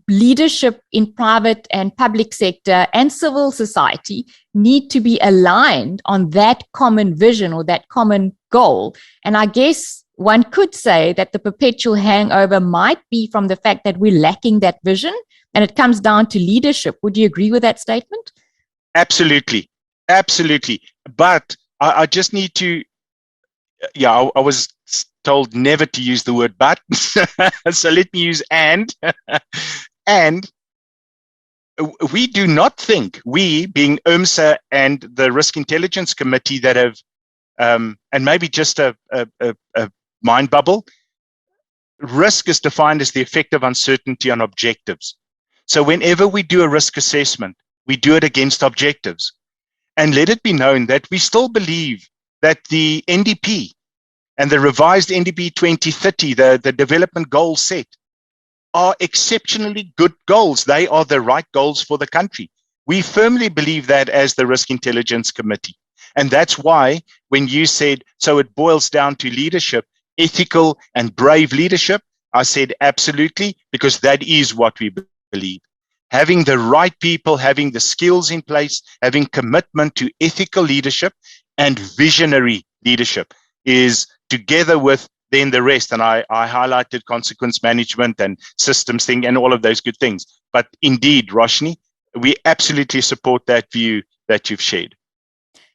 [SPEAKER 1] leadership in private and public sector and civil society need to be aligned on that common vision or that common goal. And I guess one could say that the perpetual hangover might be from the fact that we're lacking that vision, and it comes down to leadership. Would you agree with that statement? Absolutely.
[SPEAKER 2] But I just need to, I was told never to use the word but, so let me use and. And we do not think, we being IRMSA and the Risk Intelligence Committee that have, and maybe just a mind bubble, risk is defined as the effect of uncertainty on objectives. So whenever we do a risk assessment, we do it against objectives. And let it be known that we still believe that the NDP and the revised NDP 2030, the development goal set, are exceptionally good goals. They are the right goals for the country. We firmly believe that as the Risk Intelligence Committee. And that's why when you said, so it boils down to leadership, ethical and brave leadership, I said absolutely, because that is what we believe. Having the right people, having the skills in place, having commitment to ethical leadership and visionary leadership is together with then the rest. And I highlighted consequence management and systems thing and all of those good things. But indeed, Roshni, we absolutely support that view that you've shared.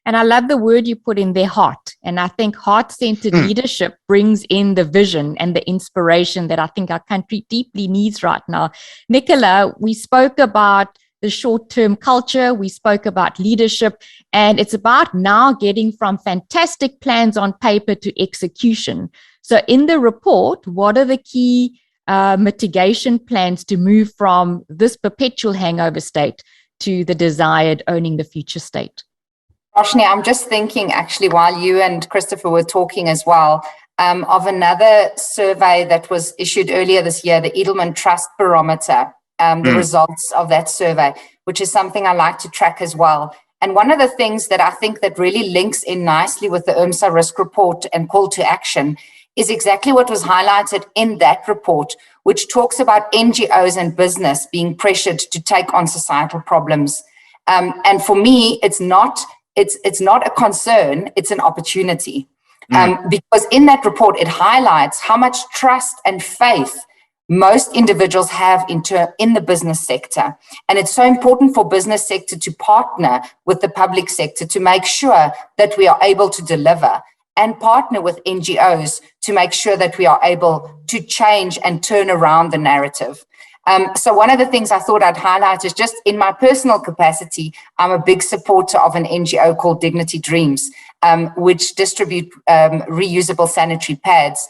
[SPEAKER 1] And I love the word you put in there, heart. And I think heart-centered leadership brings in the vision and the inspiration that I think our country deeply needs right now. Nicola, we spoke about the short-term culture, we spoke about leadership, and it's about now getting from fantastic plans on paper to execution. So in the report, what are the key mitigation plans to move from this perpetual hangover state to the desired owning the future state?
[SPEAKER 3] Roshni, I'm just thinking actually while you and Christopher were talking as well, of another survey that was issued earlier this year, the Edelman Trust Barometer, the results of that survey, which is something I like to track as well. And one of the things that I think that really links in nicely with the IRMSA risk report and call to action is exactly what was highlighted in that report, which talks about NGOs and business being pressured to take on societal problems. And for me, it's not a concern, it's an opportunity. Because in that report, it highlights how much trust and faith most individuals have in the business sector. And it's so important for business sector to partner with the public sector to make sure that we are able to deliver. and partner with NGOs to make sure that we are able to change and turn around the narrative. So one of the things I thought I'd highlight is just in my personal capacity, I'm a big supporter of an NGO called Dignity Dreams, which distribute reusable sanitary pads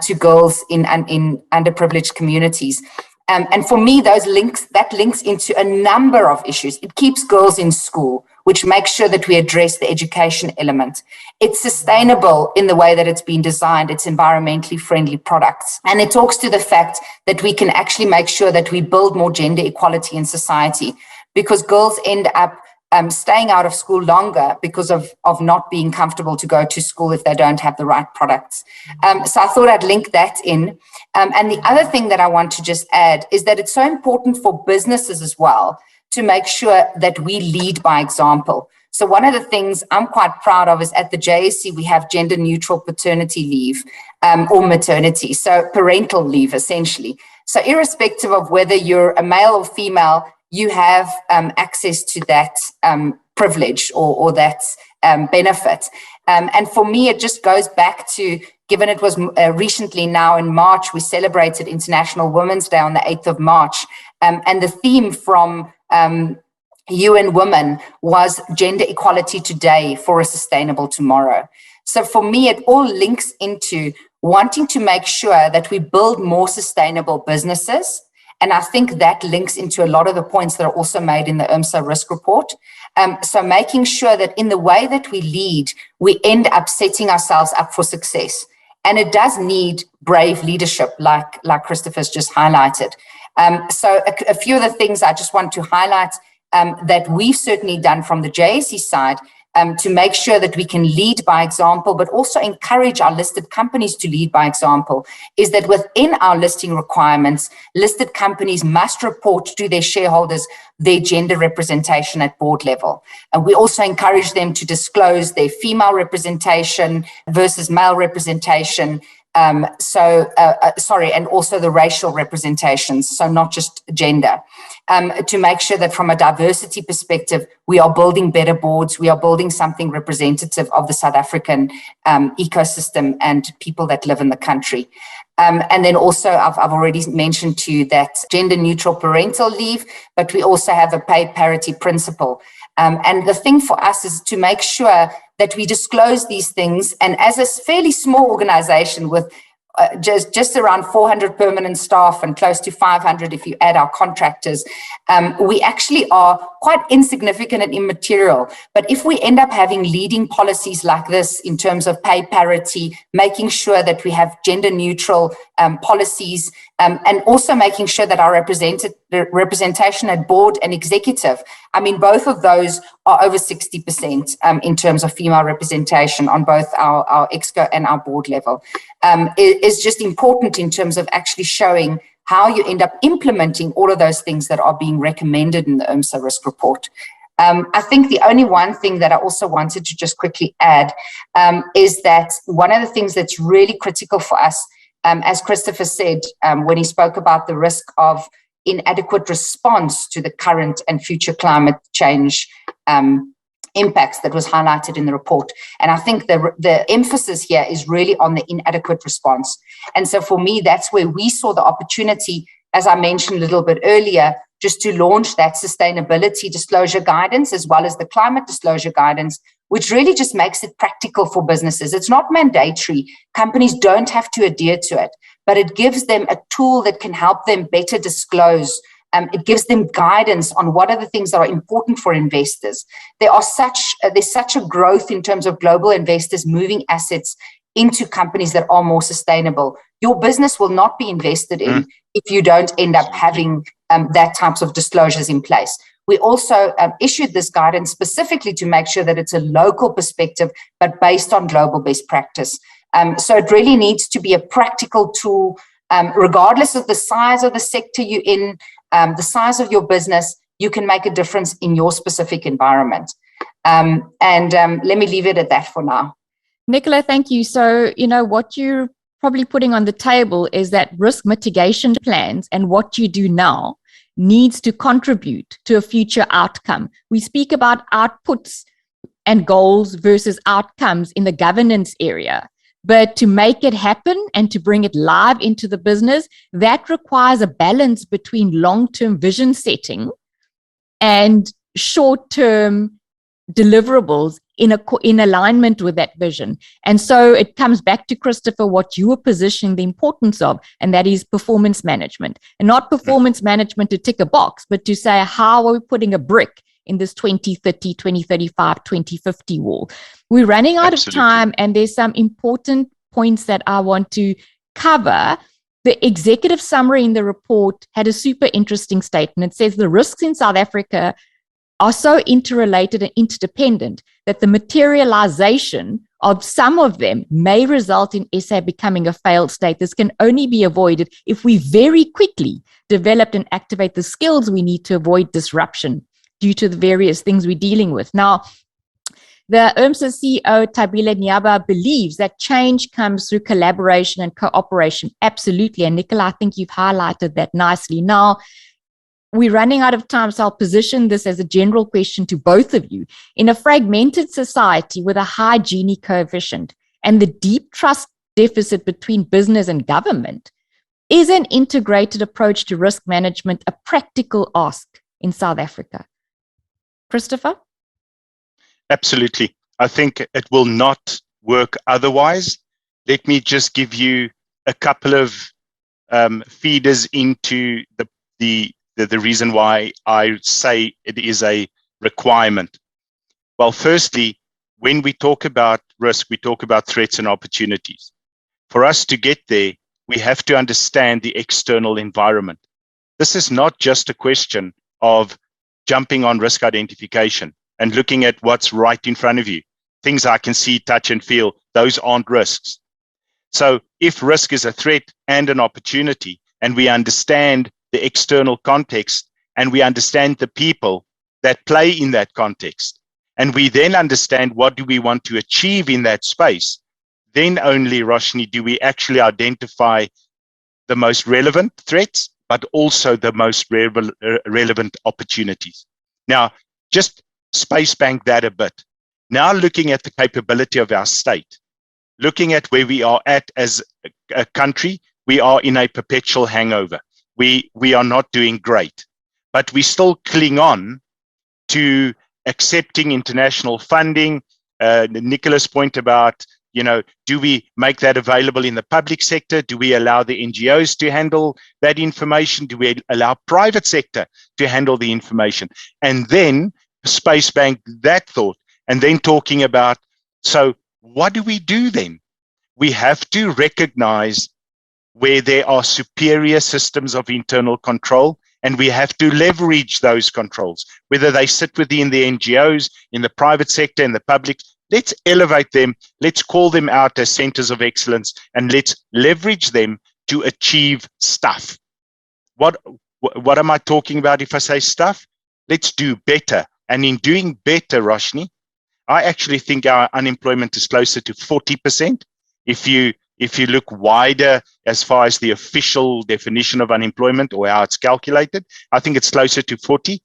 [SPEAKER 3] to girls in underprivileged communities. And for me, that links into a number of issues. It keeps girls in school, which makes sure that we address the education element. It's sustainable in the way that it's been designed. It's environmentally friendly products. And it talks to the fact that we can actually make sure that we build more gender equality in society, because girls end up staying out of school longer because of not being comfortable to go to school if they don't have the right products. So I thought I'd link that in. And the other thing that I want to just add is that it's so important for businesses as well to make sure that we lead by example. So one of the things I'm quite proud of is at the JSE, we have gender neutral paternity leave or maternity, so parental leave essentially. So irrespective of whether you're a male or female, you have access to that privilege or that benefit. And for me, it just goes back to, given it was recently now in March, we celebrated International Women's Day on the 8th of March. And the theme from UN Women was gender equality today for a sustainable tomorrow. So for me, it all links into wanting to make sure that we build more sustainable businesses. And I think that links into a lot of the points that are also made in the IRMSA risk report. So making sure that in the way that we lead, we end up setting ourselves up for success. And it does need brave leadership, like Christopher's just highlighted. So a few of the things I just want to highlight that we've certainly done from the JSE side to make sure that we can lead by example, but also encourage our listed companies to lead by example, is that within our listing requirements, listed companies must report to their shareholders their gender representation at board level. And we also encourage them to disclose their female representation versus male representation. And also the racial representations, so not just gender, to make sure that from a diversity perspective, we are building better boards, we are building something representative of the South African ecosystem and people that live in the country. And then also, I've already mentioned to you that gender neutral parental leave, but we also have a pay parity principle. And the thing for us is to make sure that we disclose these things. And as a fairly small organization with just around 400 permanent staff and close to 500 if you add our contractors, we actually are quite insignificant and immaterial. But if we end up having leading policies like this in terms of pay parity, making sure that we have gender neutral policies, and also making sure that our representation at board and executive, I mean, both of those are over 60% in terms of female representation on both our exco and our board level, is just important in terms of actually showing how you end up implementing all of those things that are being recommended in the IRMSA risk report. I think the only one thing that I also wanted to just quickly add is that one of the things that's really critical for us, as Christopher said, when he spoke about the risk of inadequate response to the current and future climate change impacts that was highlighted in the report. And I think the emphasis here is really on the inadequate response. And so for me, that's where we saw the opportunity, as I mentioned a little bit earlier, just to launch that sustainability disclosure guidance as well as the climate disclosure guidance, which really just makes it practical for businesses. It's not mandatory. Companies don't have to adhere to it, but it gives them a tool that can help them better disclose. It gives them guidance on what are the things that are important for investors. There's such a growth in terms of global investors moving assets into companies that are more sustainable. Your business will not be invested in if you don't end up having that types of disclosures in place. We also issued this guidance specifically to make sure that it's a local perspective, but based on global best practice. So it really needs to be a practical tool, regardless of the size of the sector you're in, the size of your business, you can make a difference in your specific environment. Let me leave it at that for now.
[SPEAKER 1] Nicola, thank you. So, what you're probably putting on the table is that risk mitigation plans and what you do now needs to contribute to a future outcome. We speak about outputs and goals versus outcomes in the governance area. But to make it happen and to bring it live into the business, that requires a balance between long-term vision setting and short-term deliverables in alignment with that vision. And so it comes back to, Christopher, what you were positioning the importance of, and that is performance management. And not performance management to tick a box, but to say, how are we putting a brick in this 2030, 2035, 2050 wall? We're running out of time, and there's some important points that I want to cover. The executive summary in the report had a super interesting statement. It says the risks in South Africa are so interrelated and interdependent that the materialization of some of them may result in SA becoming a failed state. This can only be avoided if we very quickly develop and activate the skills we need to avoid disruption due to the various things we're dealing with. Now, the IRMSA CEO, Tabile Nyaba, believes that change comes through collaboration and cooperation. Absolutely. And Nicola, I think you've highlighted that nicely. Now, we're running out of time, so I'll position this as a general question to both of you. In a fragmented society with a high Gini coefficient and the deep trust deficit between business and government, is an integrated approach to risk management a practical ask in South Africa? Christopher?
[SPEAKER 2] Absolutely. I think it will not work otherwise. Let me just give you a couple of feeders into the reason why I say it is a requirement. Well, firstly, when we talk about risk, we talk about threats and opportunities. For us to get there, we have to understand the external environment. This is not just a question of jumping on risk identification and looking at what's right in front of you. Things I can see, touch, and feel, those aren't risks. So if risk is a threat and an opportunity, and we understand the external context, and we understand the people that play in that context, and we then understand what do we want to achieve in that space, then only, Roshni, do we actually identify the most relevant threats, but also the most relevant opportunities. Now, just space bank that a bit. Now looking at the capability of our state, looking at where we are at as a country, we are in a perpetual hangover. We are not doing great, but we still cling on to accepting international funding. Nicola's point about, do we make that available in the public sector? Do we allow the NGOs to handle that information? Do we allow private sector to handle the information? And then space bank that thought, and then talking about, so what do we do then? We have to recognize where there are superior systems of internal control, and we have to leverage those controls, whether they sit within the NGOs, in the private sector, in the public. Let's elevate them. Let's call them out as centers of excellence, and let's leverage them to achieve stuff. What am I talking about if I say stuff? Let's do better. And in doing better, Roshni, I actually think our unemployment is closer to 40%. If you look wider as far as the official definition of unemployment or how it's calculated, I think it's closer to 40.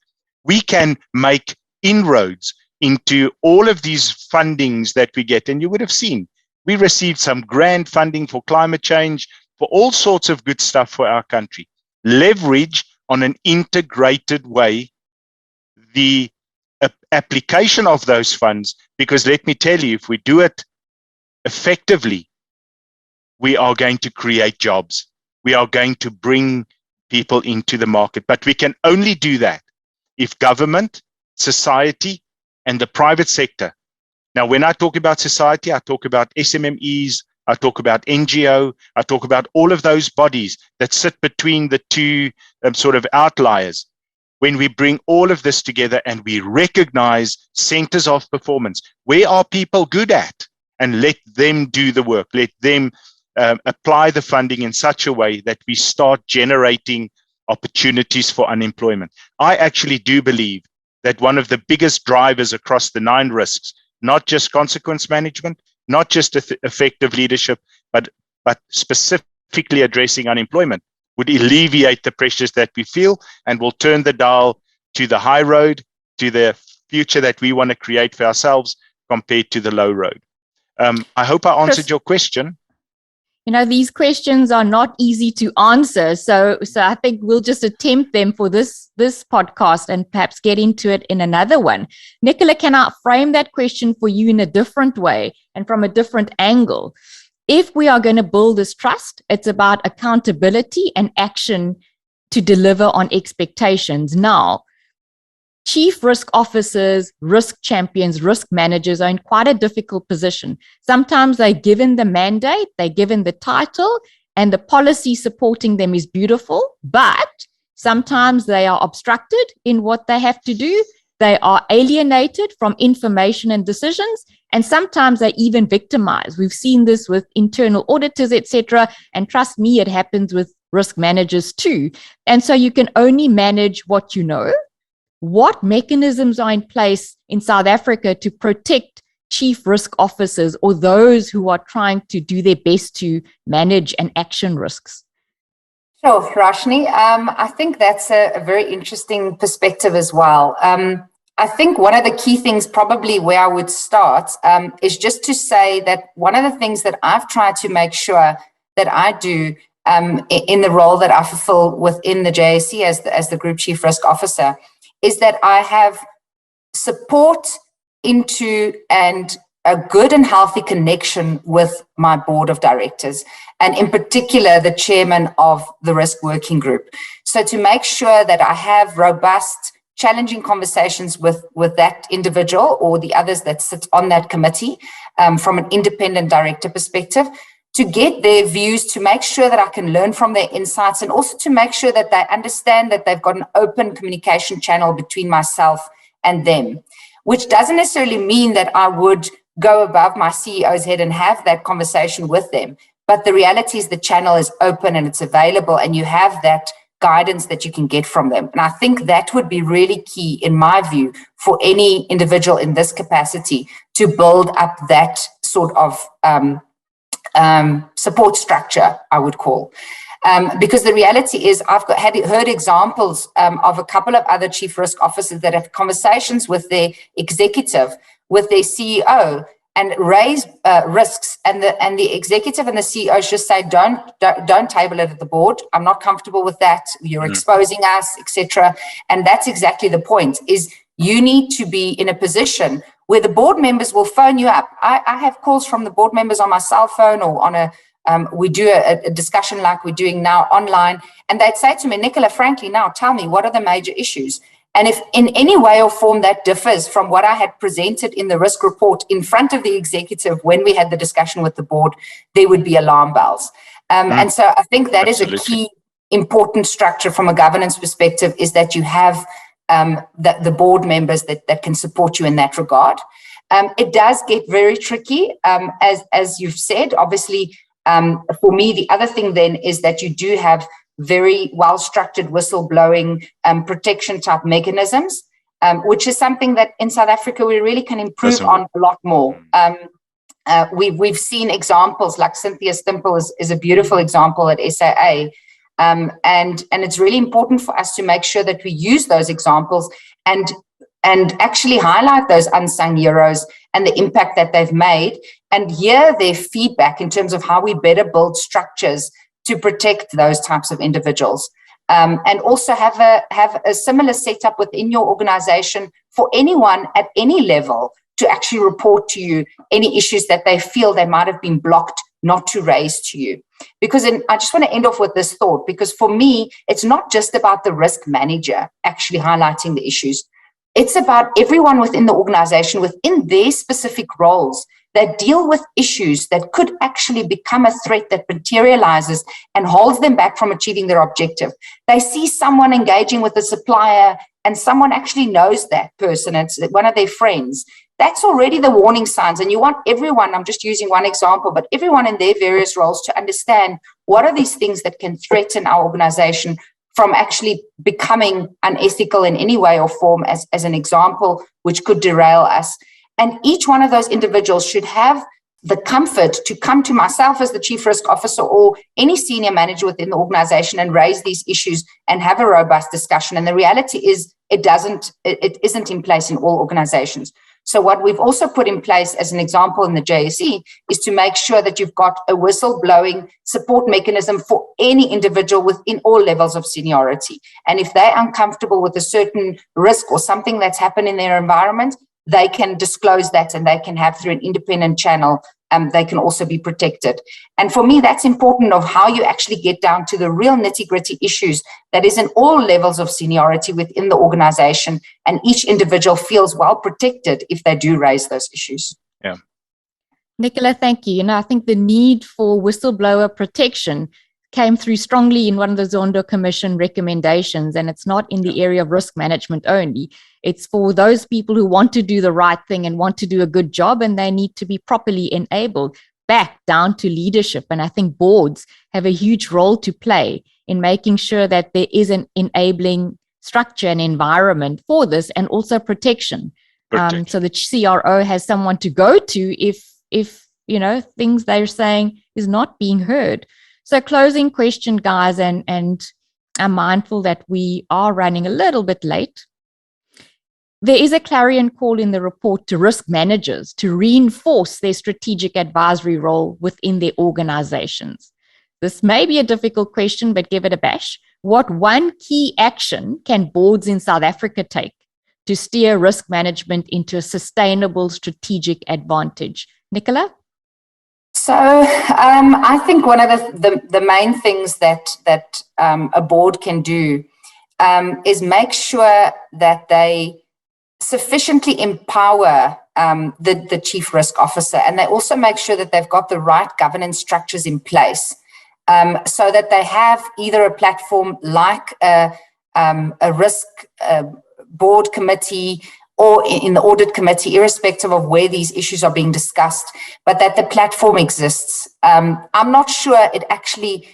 [SPEAKER 2] We can make inroads into all of these fundings that we get. And you would have seen, we received some grant funding for climate change, for all sorts of good stuff for our country. Leverage on an integrated way the application of those funds, because let me tell you, if we do it effectively, we are going to create jobs. We are going to bring people into the market. But we can only do that if government, society, and the private sector. Now, when I talk about society, I talk about SMMEs, I talk about NGO, I talk about all of those bodies that sit between the two sort of outliers. When we bring all of this together and we recognize centers of performance, where are people good at? And let them do the work. Let them apply the funding in such a way that we start generating opportunities for unemployment. I actually do believe that one of the biggest drivers across the 9 risks, not just consequence management, not just effective leadership, but specifically addressing unemployment, would alleviate the pressures that we feel and will turn the dial to the high road, to the future that we want to create for ourselves, compared to the low road. I hope I answered your question.
[SPEAKER 1] These questions are not easy to answer. So I think we'll just attempt them for this podcast and perhaps get into it in another one. Nicola, can I frame that question for you in a different way and from a different angle? If we are going to build this trust, it's about accountability and action to deliver on expectations. Now, chief risk officers, risk champions, risk managers are in quite a difficult position. Sometimes they're given the mandate, they're given the title, and the policy supporting them is beautiful, but sometimes they are obstructed in what they have to do. They are alienated from information and decisions, and sometimes they even victimize. We've seen this with internal auditors, etc. And trust me, it happens with risk managers too. And so you can only manage what you know. What mechanisms are in place in South Africa to protect chief risk officers or those who are trying to do their best to manage and action risks?
[SPEAKER 3] Sure, Roshni. I think that's a very interesting perspective as well. I think one of the key things probably where I would start is just to say that one of the things that I've tried to make sure that I do in the role that I fulfill within the JSE as the Group Chief Risk Officer is that I have support into and a good and healthy connection with my board of directors, and in particular, the chairman of the risk working group. So to make sure that I have robust, challenging conversations with that individual or the others that sit on that committee from an independent director perspective, to get their views, to make sure that I can learn from their insights, and also to make sure that they understand that they've got an open communication channel between myself and them, which doesn't necessarily mean that I would go above my CEO's head and have that conversation with them. But the reality is the channel is open and it's available, and you have that guidance that you can get from them. And I think that would be really key, in my view, for any individual in this capacity to build up that sort of support structure, I would call. Because the reality is I've heard examples of a couple of other chief risk officers that have conversations with their executive, with their CEO, and raise risks, and the executive and the CEOs just say, don't table it at the board. I'm not comfortable with that. You're exposing us, etc. And that's exactly the point, is you need to be in a position where the board members will phone you up. I have calls from the board members on my cell phone or on we do a discussion like we're doing now online, and they'd say to me, Nicola, frankly, now tell me, what are the major issues? And if in any way or form that differs from what I had presented in the risk report in front of the executive when we had the discussion with the board, there would be alarm bells. And so I think that Absolutely. Is a key important structure from a governance perspective, is that you have the board members that can support you in that regard. It does get very tricky, as you've said. Obviously, for me, the other thing then is that you do have very well-structured whistleblowing protection type mechanisms, which is something that in South Africa we really can improve on a lot more. We've seen examples like Cynthia Stimple is a beautiful example at SAA, and it's really important for us to make sure that we use those examples and actually highlight those unsung heroes and the impact that they've made, and hear their feedback in terms of how we better build structures to protect those types of individuals, and also have a similar setup within your organization for anyone at any level to actually report to you any issues that they feel they might have been blocked not to raise to you. Because I just want to end off with this thought, because for me, it's not just about the risk manager actually highlighting the issues. It's about everyone within the organization, within their specific roles, that deal with issues that could actually become a threat that materializes and holds them back from achieving their objective. They see someone engaging with a supplier and someone actually knows that person, it's one of their friends. That's already the warning signs. And you want everyone, I'm just using one example, but everyone in their various roles to understand what are these things that can threaten our organization from actually becoming unethical in any way or form, as an example, which could derail us. And each one of those individuals should have the comfort to come to myself as the chief risk officer or any senior manager within the organization and raise these issues and have a robust discussion. And the reality is it isn't in place in all organizations. So what we've also put in place as an example in the JSE is to make sure that you've got a whistleblowing support mechanism for any individual within all levels of seniority. And if they're uncomfortable with a certain risk or something that's happened in their environment, they can disclose that, and they can have through an independent channel. They can also be protected. And for me, that's important of how you actually get down to the real nitty-gritty issues that is in all levels of seniority within the organization, and each individual feels well protected if they do raise those issues.
[SPEAKER 2] Yeah.
[SPEAKER 1] Nicola, thank you. I think the need for whistleblower protection came through strongly in one of the Zondo Commission recommendations, and it's not in the area of risk management only. It's for those people who want to do the right thing and want to do a good job, and they need to be properly enabled back down to leadership. And I think boards have a huge role to play in making sure that there is an enabling structure and environment for this, and also protection. So the CRO has someone to go to if things they're saying is not being heard. So closing question, guys, and I'm mindful that we are running a little bit late. There is a clarion call in the report to risk managers to reinforce their strategic advisory role within their organizations. This may be a difficult question, but give it a bash. What one key action can boards in South Africa take to steer risk management into a sustainable strategic advantage? Nicola?
[SPEAKER 3] So I think one of the main things that a board can do is make sure that they sufficiently empower the chief risk officer, and they also make sure that they've got the right governance structures in place, so that they have either a platform like a risk board committee or in the audit committee, irrespective of where these issues are being discussed, but that the platform exists. I'm not sure it actually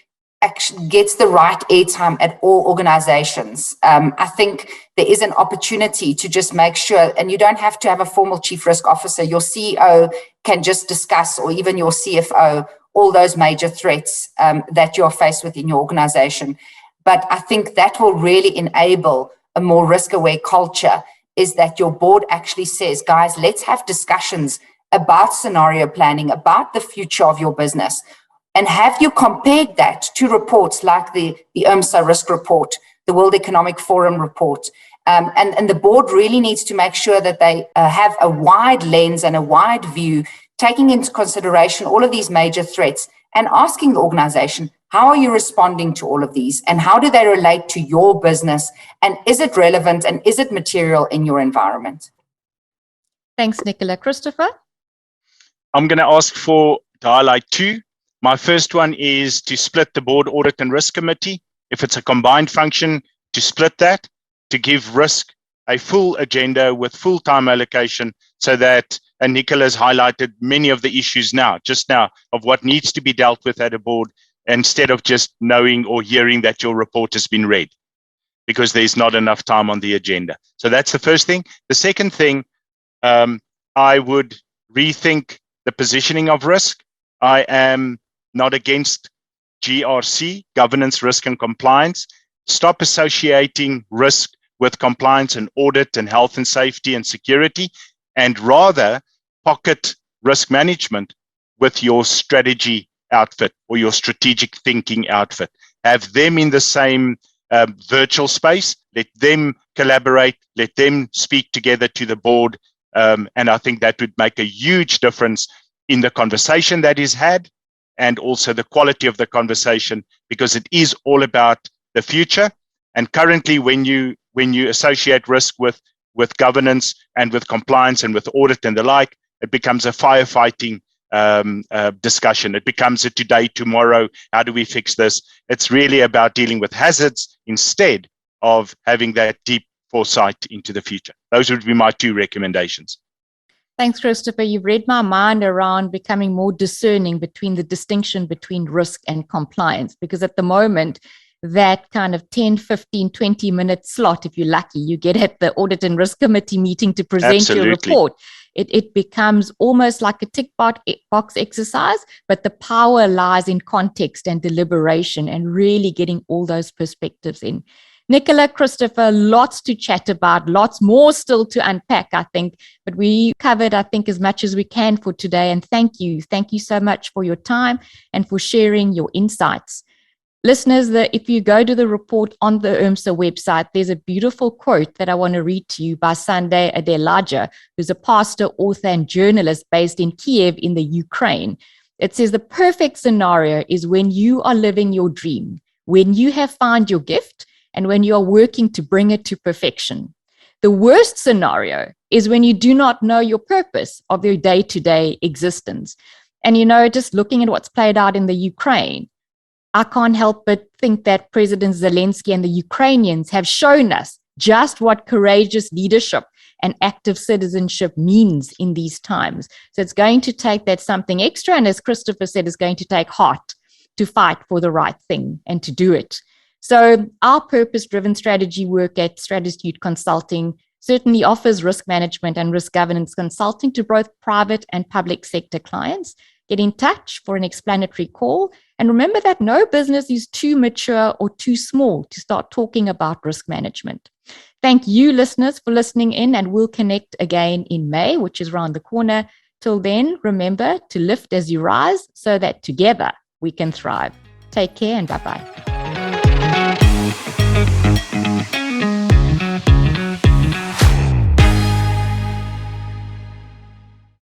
[SPEAKER 3] gets the right airtime at all organizations. I think there is an opportunity to just make sure, and you don't have to have a formal chief risk officer. Your CEO can just discuss, or even your CFO, all those major threats that you're faced with in your organization. But I think that will really enable a more risk-aware culture, is that your board actually says, guys, let's have discussions about scenario planning, about the future of your business. And have you compared that to reports like the IRMSA risk report, the World Economic Forum report? And the board really needs to make sure that they have a wide lens and a wide view, taking into consideration all of these major threats, and asking the organization, how are you responding to all of these? And how do they relate to your business? And is it relevant, and is it material in your environment?
[SPEAKER 1] Thanks, Nicola. Christopher?
[SPEAKER 2] I'm going to ask for to highlight two. My first one is to split the board audit and risk committee. If it's a combined function, to split that, to give risk a full agenda with full time allocation, so that, and Nicola has highlighted many of the issues just now, of what needs to be dealt with at a board, instead of just knowing or hearing that your report has been read, because there's not enough time on the agenda. So that's the first thing. The second thing, I would rethink the positioning of risk. I am not against GRC, governance, risk and compliance. Stop associating risk with compliance and audit and health and safety and security, and rather pocket risk management with your strategy outfit or your strategic thinking outfit. Have them in the same virtual space, let them collaborate, let them speak together to the board, and I think that would make a huge difference in the conversation that is had, and also the quality of the conversation, because it is all about the future. And currently, when you associate risk with governance and with compliance and with audit and the like, it becomes a firefighting discussion. It becomes a today, tomorrow, how do we fix this? It's really about dealing with hazards instead of having that deep foresight into the future. Those would be my two recommendations.
[SPEAKER 1] Thanks, Christopher. You've read my mind around becoming more discerning between the distinction between risk and compliance, because at the moment, that kind of 10, 15, 20-minute slot, if you're lucky, you get at the Audit and Risk Committee meeting to present
[SPEAKER 2] Absolutely.
[SPEAKER 1] your report. It becomes almost like a tick box exercise, but the power lies in context and deliberation and really getting all those perspectives in. Nicola, Christopher, lots to chat about, lots more still to unpack, I think. But we covered, I think, as much as we can for today. And thank you. Thank you so much for your time and for sharing your insights. Listeners, if you go to the report on the IRMSA website, there's a beautiful quote that I want to read to you by Sunday Adelaja, who's a pastor, author, and journalist based in Kiev in the Ukraine. It says, the perfect scenario is when you are living your dream, when you have found your gift, and when you are working to bring it to perfection. The worst scenario is when you do not know your purpose of your day-to-day existence. And, just looking at what's played out in the Ukraine, I can't help but think that President Zelensky and the Ukrainians have shown us just what courageous leadership and active citizenship means in these times. So it's going to take that something extra. And as Christopher said, it's going to take heart to fight for the right thing and to do it. So our purpose-driven strategy work at Strategic Consulting certainly offers risk management and risk governance consulting to both private and public sector clients. Get in touch for an explanatory call. And remember that no business is too mature or too small to start talking about risk management. Thank you, listeners, for listening in, and we'll connect again in May, which is around the corner. Till then, remember to lift as you rise so that together we can thrive. Take care and bye-bye.